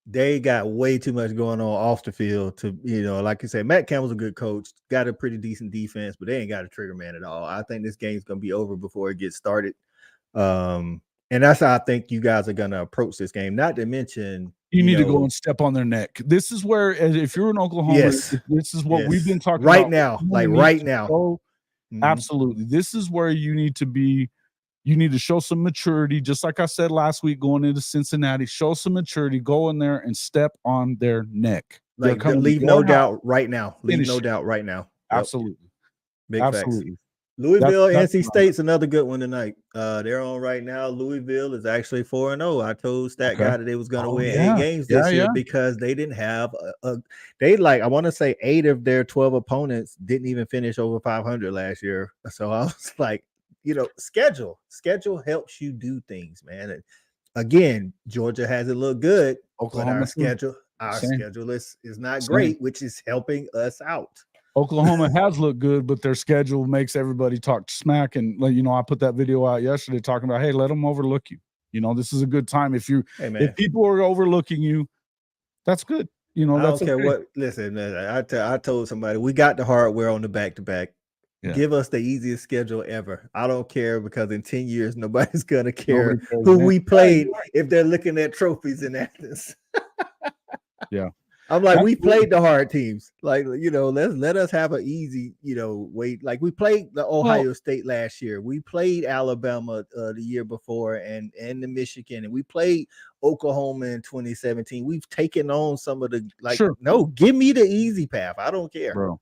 Speaker 2: they got way too much going on off the field to, like you said, Matt Campbell's a good coach, got a pretty decent defense, but they ain't got a trigger man at all. I think this game's going to be over before it gets started. And that's how I think you guys are going to approach this game. Not to mention,
Speaker 1: you need to go and step on their neck. This is where, if you're in Oklahoma,
Speaker 2: yes,
Speaker 1: this is what we've been talking
Speaker 2: right
Speaker 1: about
Speaker 2: now, like right now.
Speaker 1: Absolutely. This is where you need to be. You need to show some maturity, just like I said last week going into Cincinnati. Show some maturity, go in there and step on their neck.
Speaker 2: Like, leave no doubt right now. Leave no doubt right now.
Speaker 1: Absolutely.
Speaker 2: Big
Speaker 1: Absolutely.
Speaker 2: facts. Louisville, NC State's another good one tonight. They're on right now. Louisville is actually 4-0. I told Stat Guy that they was going to win 8 games this year because they didn't have I want to say 8 of their 12 opponents didn't even finish over 500 last year. So I was like, schedule helps you do things, man. And again, Georgia has it look good. Oklahoma, but our schedule is not great, which is helping us out.
Speaker 1: Oklahoma has looked good, but their schedule makes everybody talk smack. And I put that video out yesterday talking about, hey, let them overlook you. This is a good time. If people are overlooking you, that's good. I
Speaker 2: don't care what. Listen, man, I told somebody we got the hardware on the back-to-back. Yeah. Give us the easiest schedule ever. I don't care, because in 10 years, nobody's going to care who we played if they're looking at trophies in Athens.
Speaker 1: Yeah.
Speaker 2: I'm like, we played the hard teams. Like, let us have an easy, wait. Like, we played the Ohio State last year. We played Alabama the year before and the Michigan. And we played Oklahoma in 2017. We've taken on some of the, no, give me the easy path. I don't care.
Speaker 1: Bro.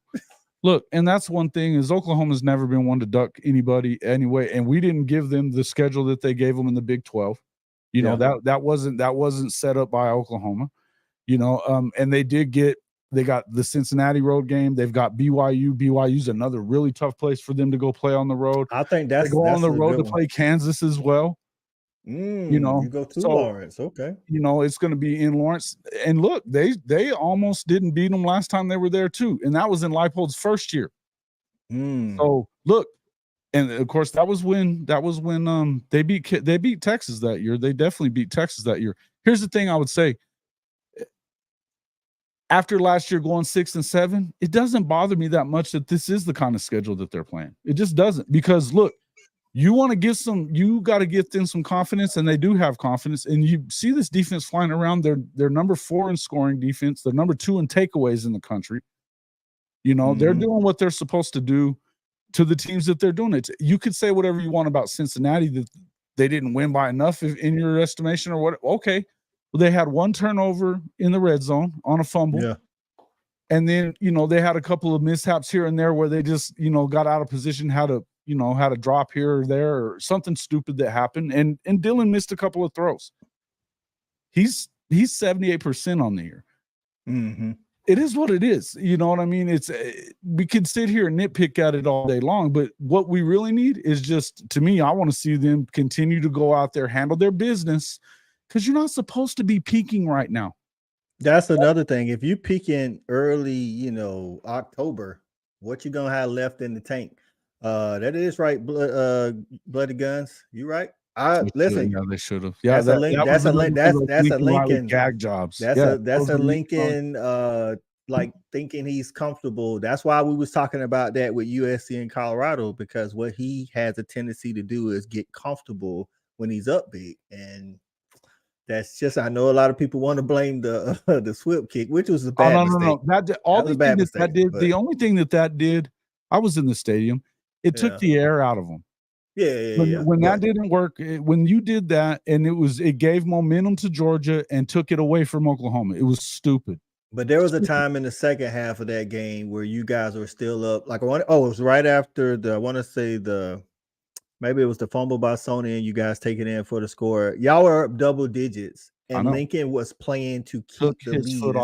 Speaker 1: Look, and that's one thing is Oklahoma's never been one to duck anybody anyway, and we didn't give them the schedule that they gave them in the Big 12. That wasn't set up by Oklahoma. And they got the Cincinnati road game. They've got BYU. BYU's another really tough place for them to go play on the road.
Speaker 2: I think they
Speaker 1: go on the road to play Kansas as well.
Speaker 2: You go to Lawrence. Okay.
Speaker 1: It's going to be in Lawrence. And look, they almost didn't beat them last time they were there too. And that was in Leipold's first year. So look, and of course that was when they beat Texas that year. They definitely beat Texas that year. Here's the thing I would say. After last year going 6-7, it doesn't bother me that much that this is the kind of schedule that they're playing. It just doesn't, because look, you got to give them some confidence, and they do have confidence. And you see this defense flying around. They're number 4 in scoring defense. They're number 2 in takeaways in the country. They're doing what they're supposed to do to the teams that they're doing it to. You could say whatever you want about Cincinnati, that they didn't win by enough in your estimation or what. Okay. Well, they had 1 turnover in the red zone on a fumble.
Speaker 2: Yeah.
Speaker 1: And then, they had a couple of mishaps here and there where they just, got out of position, had a drop here or there or something stupid that happened. And Dylan missed a couple of throws. He's 78% on the year.
Speaker 2: Mm-hmm.
Speaker 1: It is what it is. You know what I mean? We could sit here and nitpick at it all day long, but what we really need is just, to me, I want to see them continue to go out there, handle their business, because you're not supposed to be peaking right now.
Speaker 2: That's another thing. If you peak in early, October, what you gonna have left in the tank? That is right. Bloody guns. You right? Listen.
Speaker 1: Yeah, they should have. Yeah,
Speaker 2: that's a Lincoln
Speaker 1: gag jobs.
Speaker 2: That's a Lincoln. Like thinking he's comfortable. That's why we was talking about that with USC and Colorado, because what he has a tendency to do is get comfortable when he's up big. And that's just, I know a lot of people want to blame the Swift kick, which was a bad mistake.
Speaker 1: No. The only thing that did, I was in the stadium. It took the air out of them. When that didn't work, when you did that, and it gave momentum to Georgia and took it away from Oklahoma. It was stupid.
Speaker 2: But there was a time in the second half of that game where you guys were still up. Like, it was right after maybe it was the fumble by Sony and you guys take it in for the score. Y'all were up double digits and Lincoln was playing to keep the lead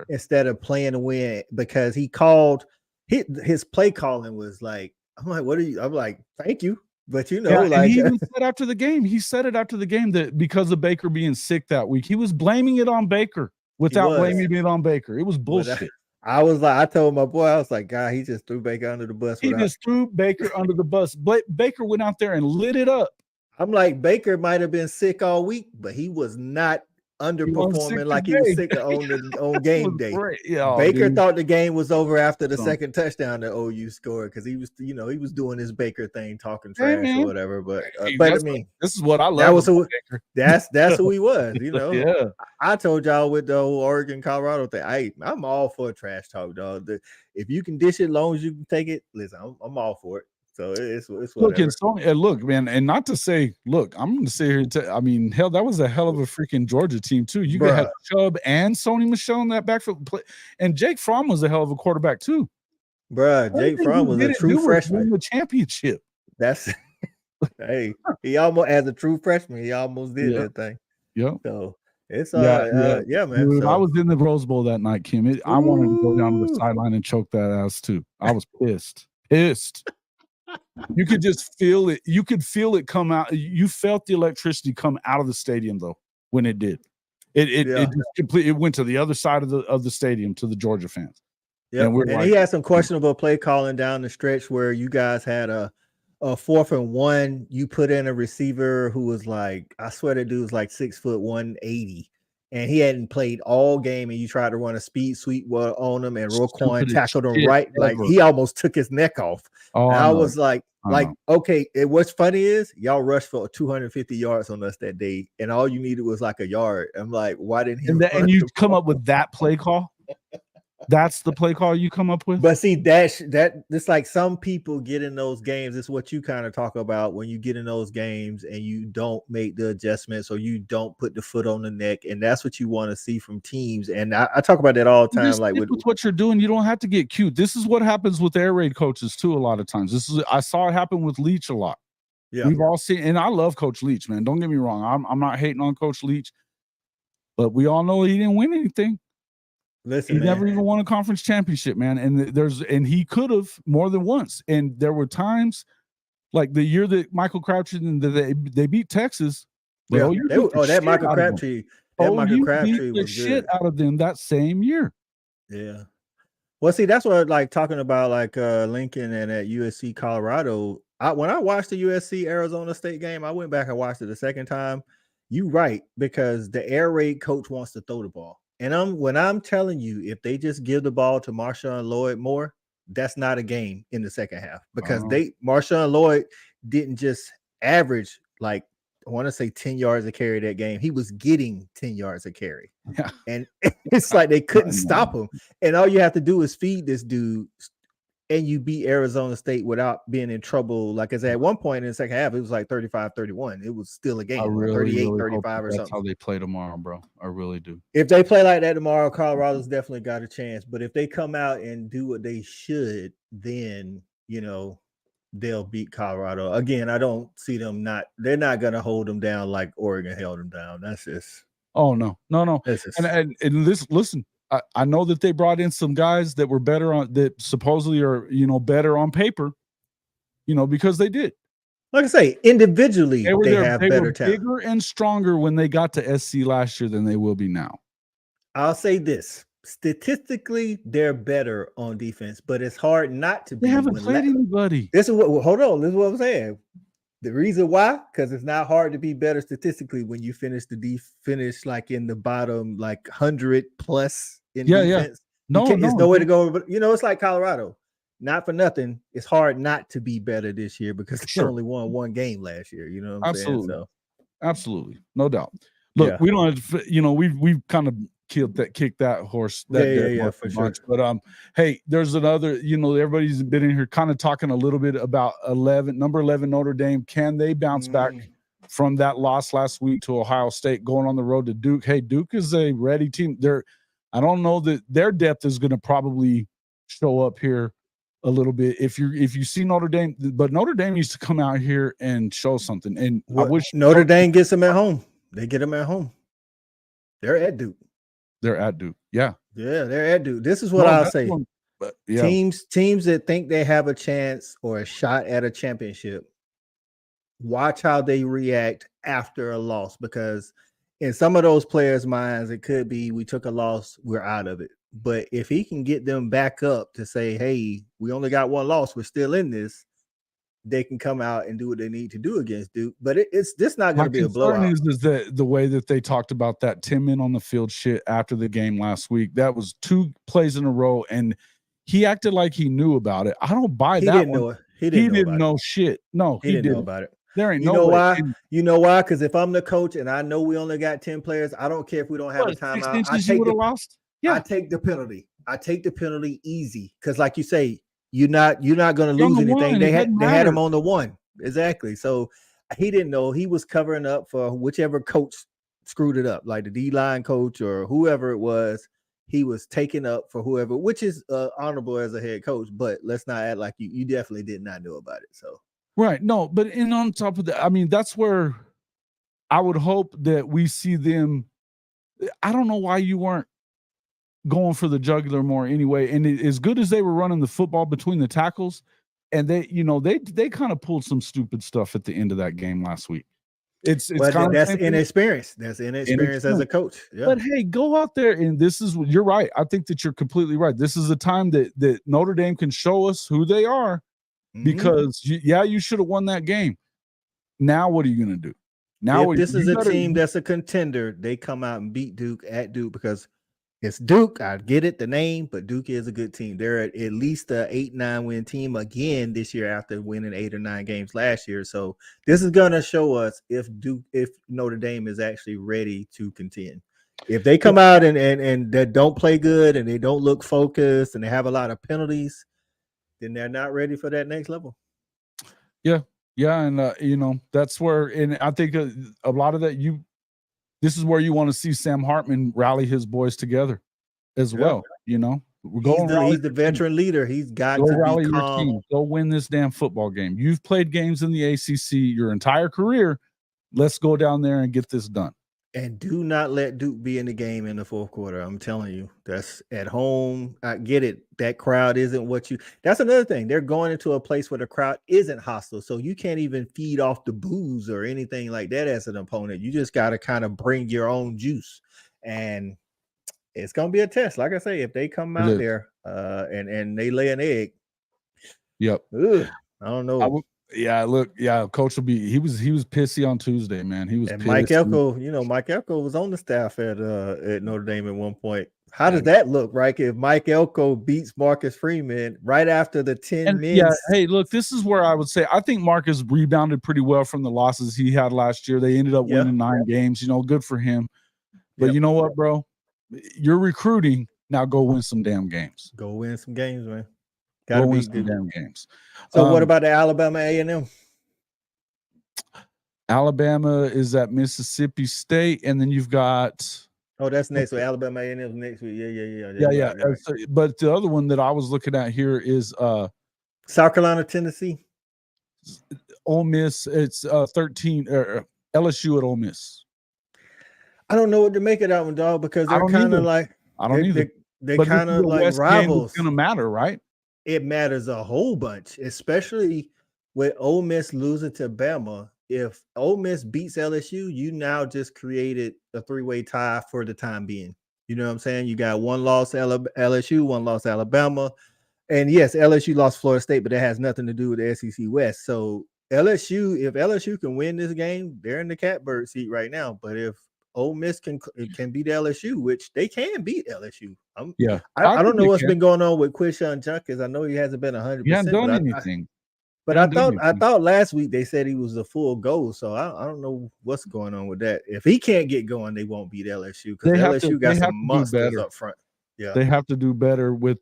Speaker 2: instead of playing to win, because he called his play calling was like, I'm like, what are you? I'm like, thank you. But he even
Speaker 1: said after the game, that because of Baker being sick that week, he was blaming it on Baker without blaming it on Baker. It was bullshit.
Speaker 2: I was like, I told my boy, I was like, God, he just threw Baker under the bus.
Speaker 1: He just threw Baker under the bus. Baker went out there and lit it up.
Speaker 2: I'm like, Baker might have been sick all week, but he was not underperforming like he was sick on game day. Baker thought the game was over after the second touchdown that OU scored, because he was, he was doing his Baker thing, talking trash or whatever. But I mean,
Speaker 1: this is what I love.
Speaker 2: That's who he was.
Speaker 1: Yeah.
Speaker 2: I told y'all with the whole Oregon Colorado thing, I'm all for trash talk, dog. If you can dish it, as long as you can take it, listen, I'm all for it. So it's whatever.
Speaker 1: Look, man, and not to say, look, I'm going to sit here. I mean, hell, that was a hell of a freaking Georgia team too. You could have Chubb and Sony Michel in that backfield play, and Jake Fromm was a hell of a quarterback too.
Speaker 2: Jake Fromm was a true freshman.
Speaker 1: The championship.
Speaker 2: That's hey, he almost, as a true freshman, he almost did that thing.
Speaker 1: Yeah.
Speaker 2: So it's man.
Speaker 1: Dude, I was in the Rose Bowl that night, Kim. I wanted to go down to the sideline and choke that ass too. I was pissed. You could just feel it. You could feel it come out. You felt the electricity come out of the stadium though when it did. It just completely. It went to the other side of the stadium, to the Georgia fans.
Speaker 2: Yeah, and he had some questionable play calling down the stretch where you guys had a 4th and 1. You put in a receiver who was like, I swear that dude was like 6 foot 180. And he hadn't played all game, and you tried to run a speed sweep on him, and Roquan tackled him right. Like, he almost took his neck off. And I was like, okay, what's funny is y'all rushed for 250 yards on us that day, and all you needed was like a yard. I'm like, why didn't he?
Speaker 1: And you come up with that play call? That's the play call you come up with?
Speaker 2: But see, it's like some people get in those games. It's what you kind of talk about when you get in those games and you don't make the adjustments, or you don't put the foot on the neck, and that's what you want to see from teams. And I talk about that all the time. Like
Speaker 1: with what you're doing, you don't have to get cute. This is what happens with air raid coaches too. A lot of times, I saw it happen with Leach a lot. Yeah, we've all seen, and I love Coach Leach, man. Don't get me wrong. I'm not hating on Coach Leach, but we all know he didn't win anything.
Speaker 2: Listen,
Speaker 1: he never even won a conference championship, man. And he could have more than once. And there were times, like the year that Michael Crabtree and they beat Texas.
Speaker 2: Yeah, Michael Crabtree
Speaker 1: beat the shit out of them that same year.
Speaker 2: Yeah. Well, see, that's what like talking about like Lincoln and at USC Colorado. When I watched the USC Arizona State game, I went back and watched it the second time. You right, because the air raid coach wants to throw the ball. And when I'm telling you, if they just give the ball to Marshawn Lloyd more, that's not a game in the second half, because Marshawn Lloyd didn't just average, like, I want to say 10 yards a carry that game. He was getting 10 yards a carry. Yeah. And it's like they couldn't stop him. And all you have to do is feed this dude, and you beat Arizona State without being in trouble. Like I said, at one point in the second half, it was like 35-31. It was still a game, 38-35 or something.
Speaker 1: That's how they play tomorrow, bro. I really do.
Speaker 2: If they play like that tomorrow, Colorado's definitely got a chance. But if they come out and do what they should, then, they'll beat Colorado. Again, I don't see them they're not going to hold them down like Oregon held them down. That's just.
Speaker 1: Oh, no. And listen. I know that they brought in some guys that were better that supposedly are, better on paper, because they did.
Speaker 2: Like I say, individually, they have better talent.
Speaker 1: Bigger and stronger when they got to SC last year than they will be now.
Speaker 2: I'll say this. Statistically, they're better on defense, but it's hard not to be.
Speaker 1: They haven't played anybody.
Speaker 2: Hold on. This is what I'm saying. The reason why, because it's not hard to be better statistically when you finish finish like in the bottom, like 100 plus in defense.
Speaker 1: No,
Speaker 2: there's no way to go. But it's like Colorado. Not for nothing, it's hard not to be better this year, because they only won one game last year. You know what I'm saying? So.
Speaker 1: Absolutely, no doubt. Look, we don't have to, we've kind of kicked that horse.
Speaker 2: For sure.
Speaker 1: But hey, there's another. Everybody's been in here kind of talking a little bit about number 11 Notre Dame. Can they bounce back from that loss last week to Ohio State, going on the road to Duke? Hey, Duke is a ready team. I don't know that their depth is going to probably show up here a little bit if you see Notre Dame, but Notre Dame needs to come out here and show something. And I wish
Speaker 2: Notre Dame gets them at home. They get them at home. They're at Duke.
Speaker 1: They're at Duke. Yeah.
Speaker 2: Yeah, they're at Duke. This is what I'll say.
Speaker 1: But yeah.
Speaker 2: Teams that think they have a chance or a shot at a championship, watch how they react after a loss, because in some of those players' minds, it could be we took a loss, we're out of it. But if he can get them back up to say, hey, we only got one loss, we're still in this, they can come out and do what they need to do against Duke. But it's this not going to be a blowout.
Speaker 1: Is that the way that they talked about that 10 men on the field shit after the game last week? That was 2 plays in a row, and he acted like he knew about it. I don't buy that.
Speaker 2: He didn't know it. He didn't know
Speaker 1: shit. No,
Speaker 2: he didn't know about it.
Speaker 1: There ain't
Speaker 2: you
Speaker 1: no
Speaker 2: know
Speaker 1: way.
Speaker 2: why? You know why? Because if I'm the coach and I know we only got 10 players, I don't care if we don't have a timeout. I take the penalty. I take the penalty easy. Because like you say, you're not going to lose anything. They had him on the 1. Exactly. So he didn't know. He was covering up for whichever coach screwed it up, like the D-line coach or whoever it was. He was taking up for whoever, which is honorable as a head coach. But let's not act like you definitely did not know about it. So.
Speaker 1: Right. No, but on top of that, I mean, that's where I would hope that we see them. I don't know why you weren't going for the jugular more anyway. And as good as they were running the football between the tackles, and they kind of pulled some stupid stuff at the end of that game last week. It's
Speaker 2: that's inexperience. That's inexperience as a coach. Yeah.
Speaker 1: But hey, go out there, and you're right. I think that you're completely right. This is a time that Notre Dame can show us who they are. Because you should have won that game. Now what are you going to do? Now
Speaker 2: if this is a team that's a contender, they come out and beat Duke at Duke, because it's Duke. I get it, the name, but Duke is a good team. They're at least a 8-9 win team again this year after winning 8 or 9 games last year. So this is going to show us if Notre Dame is actually ready to contend. If they come out and they don't play good and they don't look focused and they have a lot of penalties, then they're not ready for that next level.
Speaker 1: Yeah. And that's where, and I think a lot of that this is where you want to see Sam Hartman rally his boys together as well. He's
Speaker 2: the veteran leader. He's got to rally your team.
Speaker 1: Go win this damn football game. You've played games in the ACC your entire career. Let's go down there and get this done.
Speaker 2: And do not let Duke be in the game in the 4th quarter. I'm telling you, that's at home. I get it. That crowd isn't that's another thing. They're going into a place where the crowd isn't hostile. So you can't even feed off the booze or anything like that as an opponent. You just got to kind of bring your own juice. And it's going to be a test. Like I say, if they come out there and they lay an egg.
Speaker 1: Yep.
Speaker 2: I don't know.
Speaker 1: Coach will be. He was pissy on Tuesday, man. He was.
Speaker 2: And Mike Elko, Mike Elko was on the staff at Notre Dame at one point. How does that look, right? If Mike Elko beats Marcus Freeman right after the 10 minutes.
Speaker 1: Yeah, hey, look, this is where I would say I think Marcus rebounded pretty well from the losses he had last year. They ended up winning 9 games. Good for him. But you know what, bro? You're recruiting. Now go win some damn games.
Speaker 2: Go win some games, man.
Speaker 1: Gotta win some damn games.
Speaker 2: So what about the Alabama A&M?
Speaker 1: Alabama is at Mississippi State, and then you've got.
Speaker 2: Oh, that's next week. Alabama A&M next week.
Speaker 1: Yeah. Right. But the other one that I was looking at here is
Speaker 2: South Carolina, Tennessee.
Speaker 1: Ole Miss. It's 13. LSU at Ole Miss.
Speaker 2: I don't know what to make of that one, dog, because they're kind of like.
Speaker 1: I don't either.
Speaker 2: They're kind of like rivals.
Speaker 1: It's gonna matter, right?
Speaker 2: It matters a whole bunch, especially with Ole Miss losing to Bama. If Ole Miss beats LSU, you now just created a 3-way tie for the time being. You know what I'm saying? You got 1 loss LSU, 1 loss Alabama. And yes, LSU lost Florida State, but that has nothing to do with the SEC West. So if LSU can win this game, they're in the catbird seat right now. But if Ole Miss can beat LSU, which they can beat LSU. I don't know what's been going on with Quinshon Judkins. I know he hasn't been 100%.
Speaker 1: He hasn't done anything.
Speaker 2: But I thought last week they said he was a full go. So I don't know what's going on with that. If he can't get going, they won't beat LSU because LSU got some monsters up front. Yeah,
Speaker 1: they have to do better with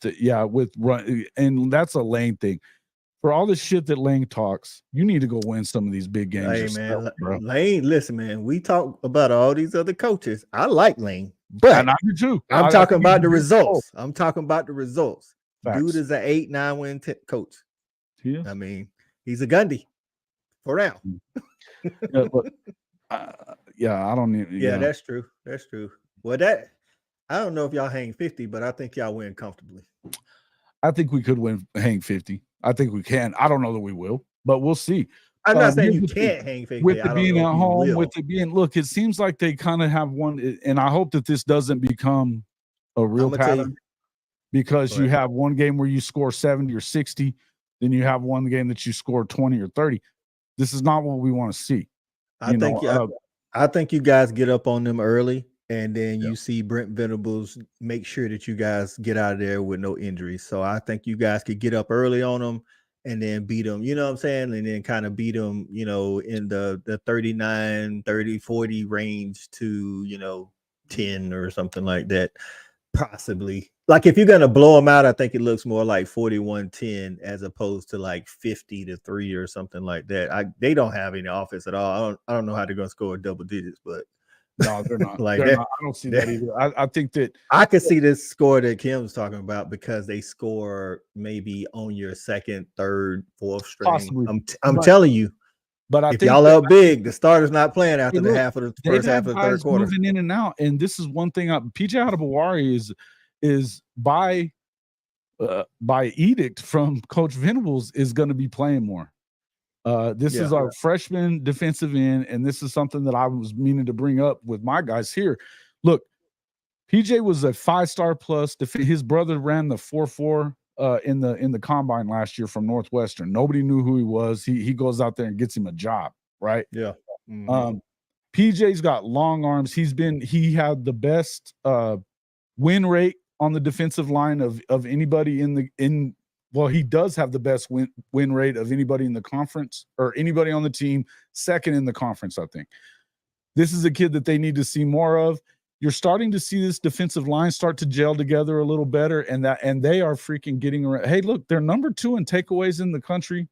Speaker 1: run, and that's a Lane thing. For all the shit that Lane talks, you need to go win some of these big games.
Speaker 2: Hey,
Speaker 1: yourself,
Speaker 2: man,
Speaker 1: bro.
Speaker 2: Lane, listen, man, we talk about all these other coaches. I like Lane, but
Speaker 1: and I do too.
Speaker 2: I'm talking about the results. I'm talking about the results.
Speaker 1: Facts.
Speaker 2: Dude is an 8-9 win coach.
Speaker 1: Yeah.
Speaker 2: I mean, he's a Gundy for now.
Speaker 1: I don't need.
Speaker 2: Yeah, that's true. That's true. Well, that I don't know if y'all hang 50, but I think y'all win comfortably.
Speaker 1: I think we could hang 50. I think we can. I don't know that we will, but we'll see.
Speaker 2: I'm not saying you can't hang 50.
Speaker 1: With it being at home, with it being, look, it seems like they kind of have one, and I hope that this doesn't become a real pattern, because you have one game where you score 70 or 60, then you have one game that you score 20 or 30. This is not what we want to see.
Speaker 2: I think you guys get up on them early, and then you see Brent Venables make sure that you guys get out of there with no injuries. So I think you guys could get up early on them and then beat them, you know what I'm saying? And then kind of beat them, you know, in the 39, 30, 40 range to, you know, 10 or something like that. Possibly. Like if you're going to blow them out, I think it looks more like 41-10 as opposed to like 50-3 or something like that. They don't have any offense at all. I don't know how they're going to score double digits, but
Speaker 1: no, they're not.
Speaker 2: Like
Speaker 1: they're not. I don't see that either. I think that
Speaker 2: I could see this score that Kim's talking about, because they score maybe on your second, third, fourth string. Possibly. I'm telling you. But if y'all up big, the starter's not playing after the half of the first half of the third quarter.
Speaker 1: Moving in and out, and this is one thing. PJ Adebawari is by edict from Coach Venables is going to be playing more. This is our freshman defensive end, and this is something that I was meaning to bring up with my guys here. Look, PJ was a 5-star plus. His brother ran the 4.4 in the combine last year from Northwestern. Nobody knew who he was. He goes out there and gets him a job, right?
Speaker 2: Yeah.
Speaker 1: PJ's got long arms. He had the best win rate on the defensive line of anybody well, he does have the best win rate of anybody in the conference, or anybody on the team, second in the conference, I think. This is a kid that they need to see more of. You're starting to see this defensive line start to gel together a little better, and they are freaking getting around. Hey, look, they're number 2 in takeaways in the country.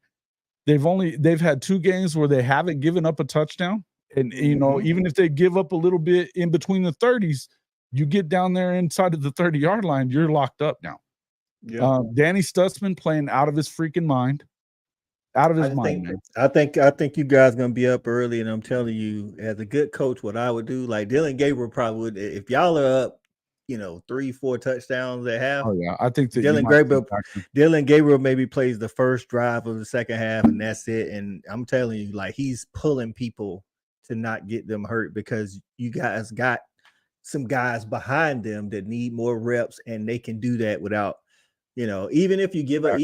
Speaker 1: They've had 2 games where they haven't given up a touchdown. And you know, even if they give up a little bit in between the 30s, you get down there inside of the 30-yard line, you're locked up now. Yeah. Danny Stutzman playing out of his freaking mind. Out of his mind, man.
Speaker 2: I think you guys gonna be up early, and I'm telling you, as a good coach, what I would do, like Dylan Gabriel probably would, if y'all are up, you know, 3-4 touchdowns at half.
Speaker 1: Oh yeah, I think that
Speaker 2: Dylan Gabriel maybe plays the first drive of the second half, and that's it. And I'm telling you, like, he's pulling people to not get them hurt, because you guys got some guys behind them that need more reps, and they can do that without, you know, even if you give up,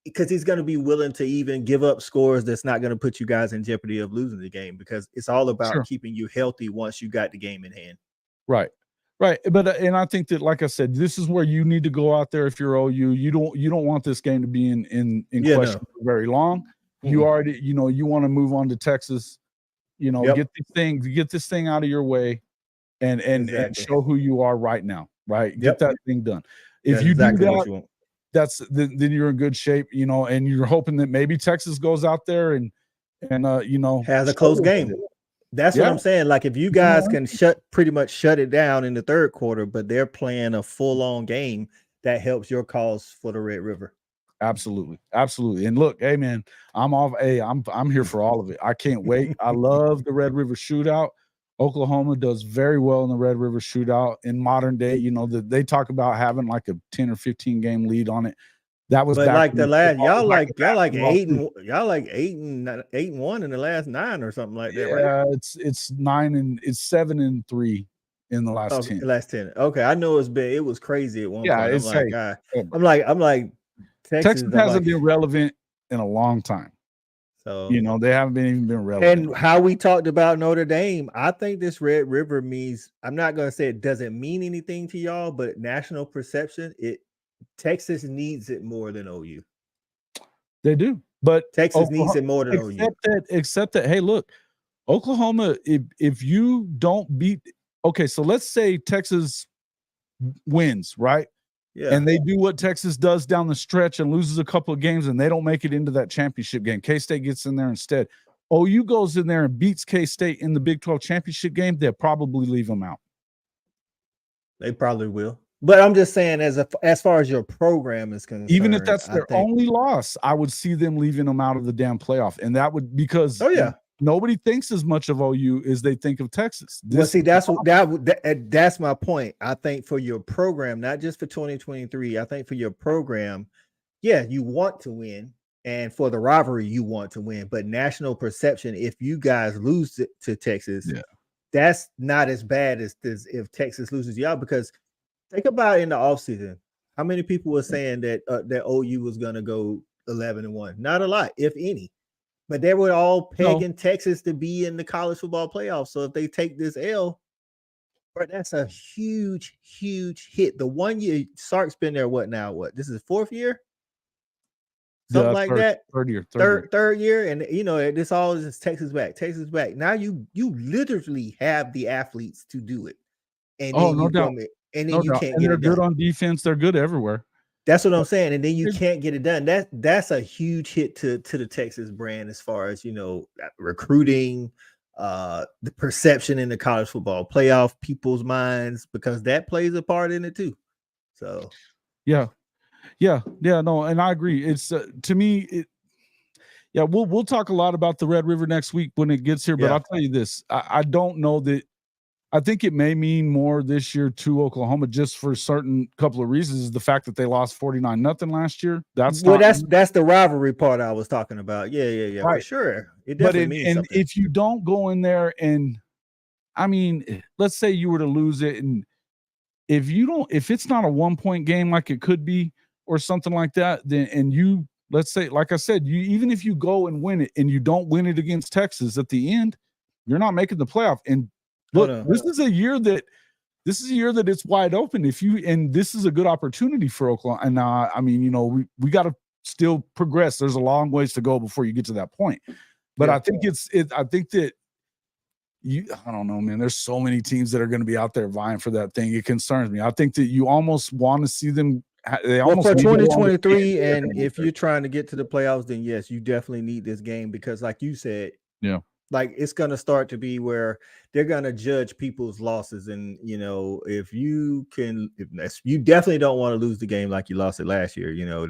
Speaker 2: because he's going to be willing to even give up scores that's not going to put you guys in jeopardy of losing the game, because it's all about keeping you healthy once you got the game in hand.
Speaker 1: Right. But and I think that, like I said, this is where you need to go out there. If you're OU, you don't want this game to be in question for very long. You already, you know, you want to move on to Texas, you know, get this thing out of your way, and show who you are right now. Right. Get that thing done. If you do that, then you're in good shape, you know, and you're hoping that maybe Texas goes out there and you know,
Speaker 2: has a close game. That's what I'm saying. Like, if you guys can pretty much shut it down in the third quarter, but they're playing a full-on game, that helps your cause for the Red River.
Speaker 1: Absolutely. And look, hey man, I'm here for all of it. I can't wait. I love the Red River Shootout. Oklahoma does very well in the Red River Shootout in modern day. You know, they talk about having like a 10 or 15 game lead on it. That was,
Speaker 2: but like the last, y'all like 8-1 in the last 9 or something like that, right?
Speaker 1: Yeah, it's 9 and it's 7-3 in the last 10.
Speaker 2: Last 10. Okay, I know it's been, it was crazy at one point.
Speaker 1: It's
Speaker 2: I'm like
Speaker 1: Texas hasn't been relevant in a long time. So, you know, they haven't even been relevant.
Speaker 2: And how we talked about Notre Dame, I think this Red River means, I'm not going to say it doesn't mean anything to y'all, but national perception, Texas needs it more than OU.
Speaker 1: They do, but
Speaker 2: Texas needs it more than OU.
Speaker 1: Except that, hey, look, Oklahoma, if you don't beat, okay, so let's say Texas wins, right?
Speaker 2: Yeah.
Speaker 1: And they do what Texas does down the stretch and loses a couple of games, and they don't make it into that championship game. K-State gets in there instead. OU goes in there and beats K-State in the Big 12 championship game. They'll probably leave them out.
Speaker 2: They probably will. But I'm just saying, as far as your program is concerned,
Speaker 1: even if that's their only loss, I would see them leaving them out of the damn playoff. And that would, because nobody thinks as much of OU as they think of Texas.
Speaker 2: Well, see, that's my point. I think for your program, not just for 2023, I think for your program, yeah, you want to win. And for the rivalry, you want to win. But national perception, if you guys lose to Texas, that's not as bad as if Texas loses y'all. Because think about in the offseason, how many people were saying that that OU was going to go 11-1? Not a lot, if any. But they were all pegging Texas to be in the college football playoffs. So if they take this L, bro, that's a huge, huge hit. The 1 year Sark's been there, what now? What? This is 4th year? Something like that. Third year. And you know, this all is Texas back. Texas back. Now you literally have the athletes to do it. And then
Speaker 1: no doubt.
Speaker 2: And then you can't get it done.
Speaker 1: They're good on defense. They're good everywhere.
Speaker 2: That's what I'm saying. And then you can't get it done. That's a huge hit to the Texas brand as far as, you know, recruiting, the perception in the college football playoff, people's minds, because that plays a part in it too. So
Speaker 1: yeah, no, and I agree. It's to me, we'll talk a lot about the Red River next week when it gets here. But I'll tell you this: I don't know that. I think it may mean more this year to Oklahoma just for a certain couple of reasons. Is the fact that they lost 49-0 last year. That's
Speaker 2: the rivalry part I was talking about. Yeah, right. For sure. It definitely means something.
Speaker 1: If you don't go in there and, I mean, let's say you were to lose it, and if it's not a 1-point game like it could be or something like that, then let's say, like I said, even if you go and win it and you don't win it against Texas at the end, you're not making the playoff. And look, this is a year that it's wide open. This is a good opportunity for Oklahoma. And I mean, you know, we got to still progress. There's a long ways to go before you get to that point. But I think I think that I don't know, man. There's so many teams that are going to be out there vying for that thing. It concerns me. I think that you almost want to see them.
Speaker 2: For 2023, and if you're trying to get to the playoffs, then yes, you definitely need this game because, like you said, like it's going to start to be where they're going to judge people's losses. And, you know, if you definitely don't want to lose the game like you lost it last year. You know,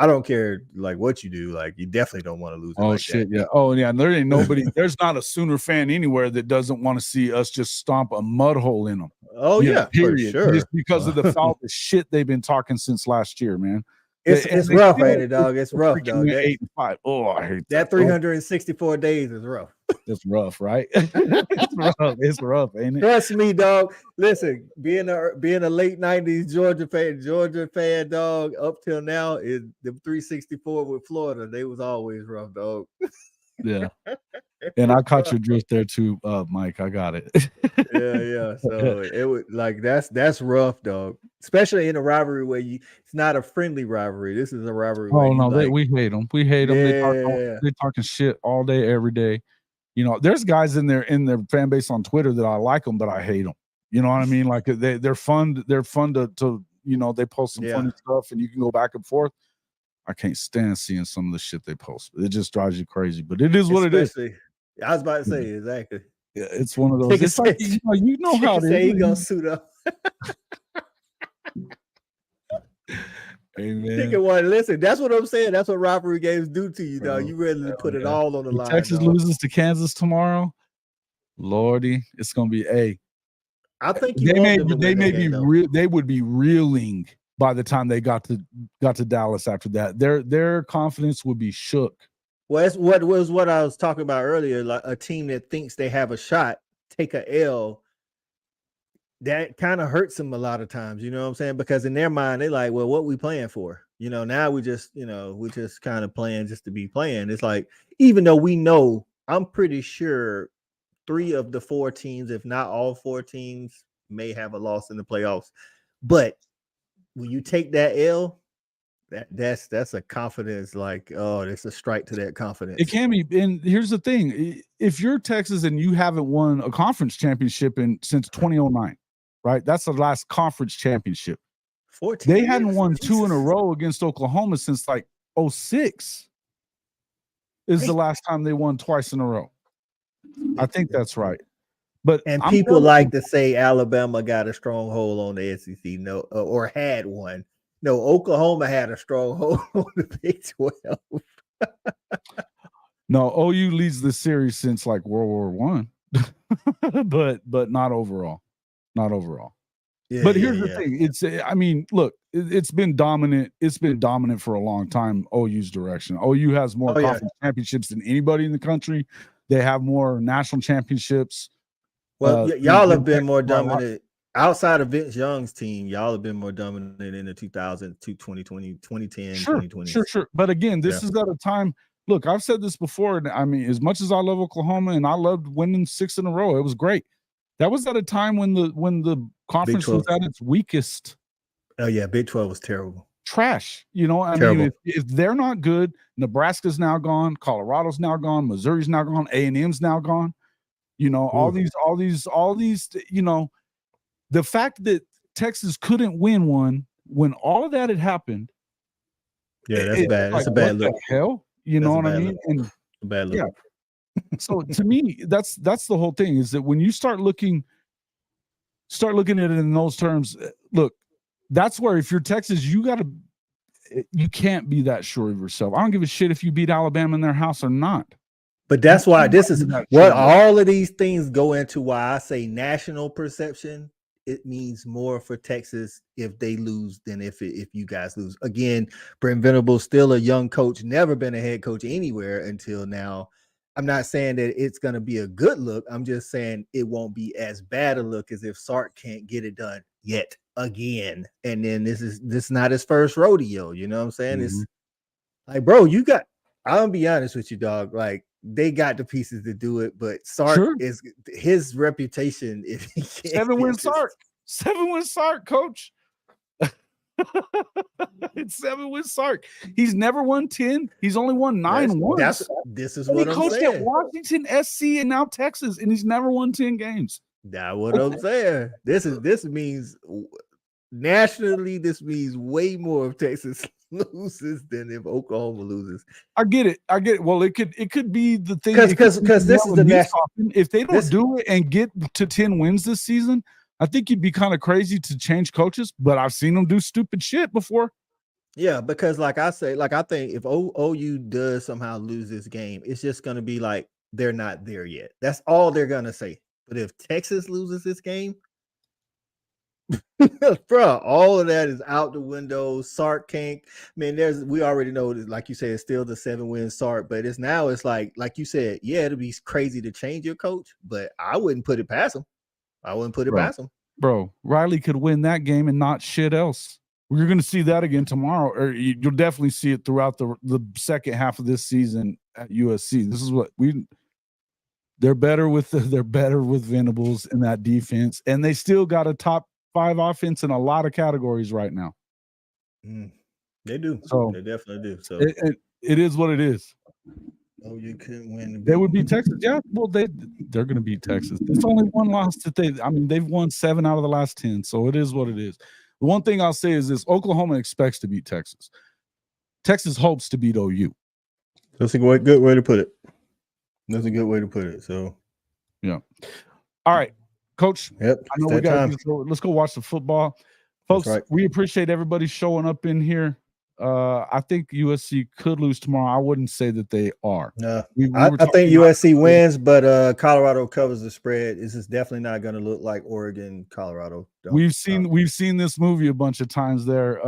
Speaker 2: I don't care like what you do. Like you definitely don't want to lose it.
Speaker 1: Oh, shit. Yeah. Oh, yeah. There ain't nobody. There's not a Sooner fan anywhere that doesn't want to see us just stomp a mud hole in them.
Speaker 2: Oh, yeah. Period. For sure.
Speaker 1: Just because of the foul shit they've been talking since last year, man.
Speaker 2: It's rough, ain't it, dog? It's rough, dog.
Speaker 1: 8-5. Oh, I hate
Speaker 2: that. 364 days is rough.
Speaker 1: It's rough, right? It's rough, ain't it?
Speaker 2: Trust me, dog. Listen, being a late 90s Georgia fan, dog, up till now is the 364 with Florida. They was always rough, dog.
Speaker 1: Yeah. And I caught your drift there too, Mike. I got it.
Speaker 2: Yeah. So it would like that's rough, dog. Especially in a rivalry where it's not a friendly rivalry. This is a rivalry.
Speaker 1: Oh no, we hate them. We hate them. They talking shit all day, every day. You know, there's guys in their fan base on Twitter that I like them, but I hate them. You know what I mean? Like they're fun. They're fun to you know, they post some funny stuff and you can go back and forth. I can't stand seeing some of the shit they post. It just drives you crazy. But it is what it is.
Speaker 2: I was about to say exactly.
Speaker 1: Yeah, it's one of those. It's like, you know how it is.
Speaker 2: He gonna suit up.
Speaker 1: Hey, man.
Speaker 2: Listen, that's what I'm saying. That's what rivalry games do to you, dog. You ready to put it all on the line.
Speaker 1: Texas loses to Kansas tomorrow. Lordy, it's gonna be
Speaker 2: I think
Speaker 1: they would be reeling by the time they got to Dallas after that. Their confidence would be shook.
Speaker 2: Well, that's what I was talking about earlier. Like a team that thinks they have a shot, take a L. That kind of hurts them a lot of times, you know what I'm saying? Because in their mind, they're like, well, what we playing for? You know, now we just kind of playing just to be playing. It's like, even though we know, I'm pretty sure 3 of the 4 teams, if not all 4 teams, may have a loss in the playoffs. But when you take that L, that's a confidence, like, oh, it's a strike to that confidence.
Speaker 1: It can be. And here's the thing. If you're Texas and you haven't won a conference championship since 2009, right? That's the last conference championship.
Speaker 2: 14
Speaker 1: they hadn't won 2 in a row against Oklahoma since like 06 is the last time they won twice in a row. I think that's right. But
Speaker 2: people like to say Alabama got a stronghold on the SEC, no, or had one. No, Oklahoma had a stronghold on the Big 12.
Speaker 1: No, OU leads the series since like World War One, but not overall. Not overall.
Speaker 2: Yeah,
Speaker 1: but here's the thing. It's, I mean, look, it's been dominant. It's been dominant for a long time, OU's direction. OU has more conference championships than anybody in the country. They have more national championships.
Speaker 2: Well, y'all have been more dominant outside of Vince Young's team. Y'all have been more dominant in the 2000 to 2020, 2010,
Speaker 1: sure,
Speaker 2: 2020.
Speaker 1: Sure. But again, this is at a time. Look, I've said this before. And I mean, as much as I love Oklahoma and I loved winning 6 in a row, it was great. That was at a time when the conference was at its weakest.
Speaker 2: Oh yeah, Big 12 was terrible.
Speaker 1: Trash. You know, I mean, if they're not good, Nebraska's now gone, Colorado's now gone, Missouri's now gone, A&M's now gone. You know, all these, you know, the fact that Texas couldn't win one when all of that had happened.
Speaker 2: Yeah, that's bad. That's a bad look.
Speaker 1: Hell, you know what I mean? And
Speaker 2: a bad look.
Speaker 1: Yeah. So to me, that's the whole thing, is that when you start looking at it in those terms, look, that's where if you're Texas, you can't be that sure of yourself. I don't give a shit if you beat Alabama in their house or not.
Speaker 2: But that's why this is what all of these things go into why I say national perception. It means more for Texas if they lose than if you guys lose. Again, Brent Venables, still a young coach, never been a head coach anywhere until now. I'm not saying that it's going to be a good look. I'm just saying it won't be as bad a look as if Sark can't get it done yet again. And then this is not his first rodeo. You know what I'm saying? It's like, bro, I'm gonna be honest with you, dog. Like, they got the pieces to do it, but Sark is his reputation. If he can't
Speaker 1: 7-win Sark, 7-win Sark, coach. It's 7-win Sark. He's never won 10. He's only won 9 once.
Speaker 2: This is what I'm saying.
Speaker 1: He coached at Washington SC and now Texas, and he's never won 10 games.
Speaker 2: That's what I'm saying. This means nationally. This means way more if Texas loses than if Oklahoma loses.
Speaker 1: I get it. Well, it could be the thing
Speaker 2: because this is the national.
Speaker 1: If they don't do it and get to 10 wins this season, I think you'd be kind of crazy to change coaches, but I've seen them do stupid shit before.
Speaker 2: Yeah, because like I say, I think if OU does somehow lose this game, it's just going to be like they're not there yet. That's all they're going to say. But if Texas loses this game, bro, all of that is out the window. Sark can't. I mean, we already know, like you said, it's still the 7-win Sark, but it's like you said, yeah, it'll be crazy to change your coach, but I wouldn't put it past him. I wouldn't put it past him.
Speaker 1: Bro, Riley could win that game and not shit else. We're going to see that again tomorrow, or you'll definitely see it throughout the second half of this season at USC. This is what they're better with Venables in that defense, and they still got a top 5 offense in a lot of categories right now.
Speaker 2: They do.
Speaker 1: So
Speaker 2: they definitely do. So
Speaker 1: it is what it is.
Speaker 2: Oh, you couldn't win.
Speaker 1: They would beat Texas. Yeah, well, they're going to beat Texas. It's only one loss that they've won 7 out of the last 10. So it is what it is. The one thing I'll say is this: Oklahoma expects to beat Texas. Texas hopes to beat OU.
Speaker 2: That's a good way to put it. That's a good way to put it. So,
Speaker 1: yeah. All right, Coach.
Speaker 2: Yep.
Speaker 1: I know we got. Let's go watch the football, folks.
Speaker 2: Right.
Speaker 1: We appreciate everybody showing up in here. I think USC could lose tomorrow. I wouldn't say that they are.
Speaker 2: No, I think USC wins, but Colorado covers the spread. This is definitely not going to look like Oregon, Colorado.
Speaker 1: We've seen this movie a bunch of times. There,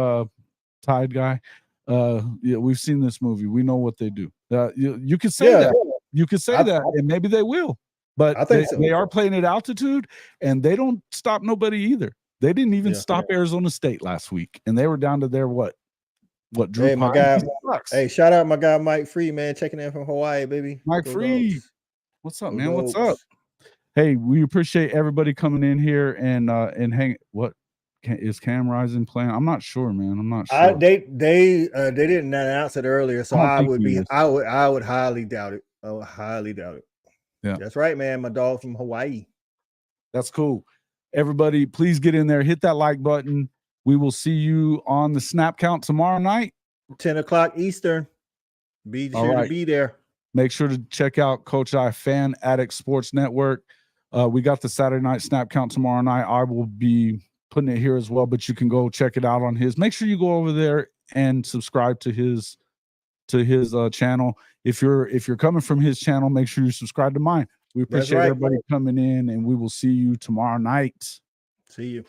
Speaker 1: Tide guy. Yeah, we've seen this movie. We know what they do. You could say that. You could say that, and maybe they will. But I think they are playing at altitude, and they don't stop nobody either. They didn't even stop Arizona State last week, and they were down to their what Drew?
Speaker 2: Hey, my guy. Hey, shout out my guy Mike Free, man, checking in from Hawaii, baby.
Speaker 1: Mike Free, what's up, man? What's up? Hey, we appreciate everybody coming in here and hang. What is Cam Rising playing? I'm not sure, man. I'm not sure.
Speaker 2: They didn't announce it earlier, so I would highly doubt it. I would highly doubt it.
Speaker 1: Yeah,
Speaker 2: that's right, man. My dog from Hawaii.
Speaker 1: That's cool. Everybody, please get in there, hit that like button. We will see you on the snap count tomorrow night,
Speaker 2: 10 o'clock Eastern. Be sure to be there.
Speaker 1: Make sure to check out Coach I Fan Addict Sports Network. We got the Saturday night snap count tomorrow night. I will be putting it here as well, but you can go check it out on his. Make sure you go over there and subscribe to his to his channel. If you're coming from his channel, make sure you subscribe to mine. We appreciate everybody coming in, and we will see you tomorrow night.
Speaker 2: See you.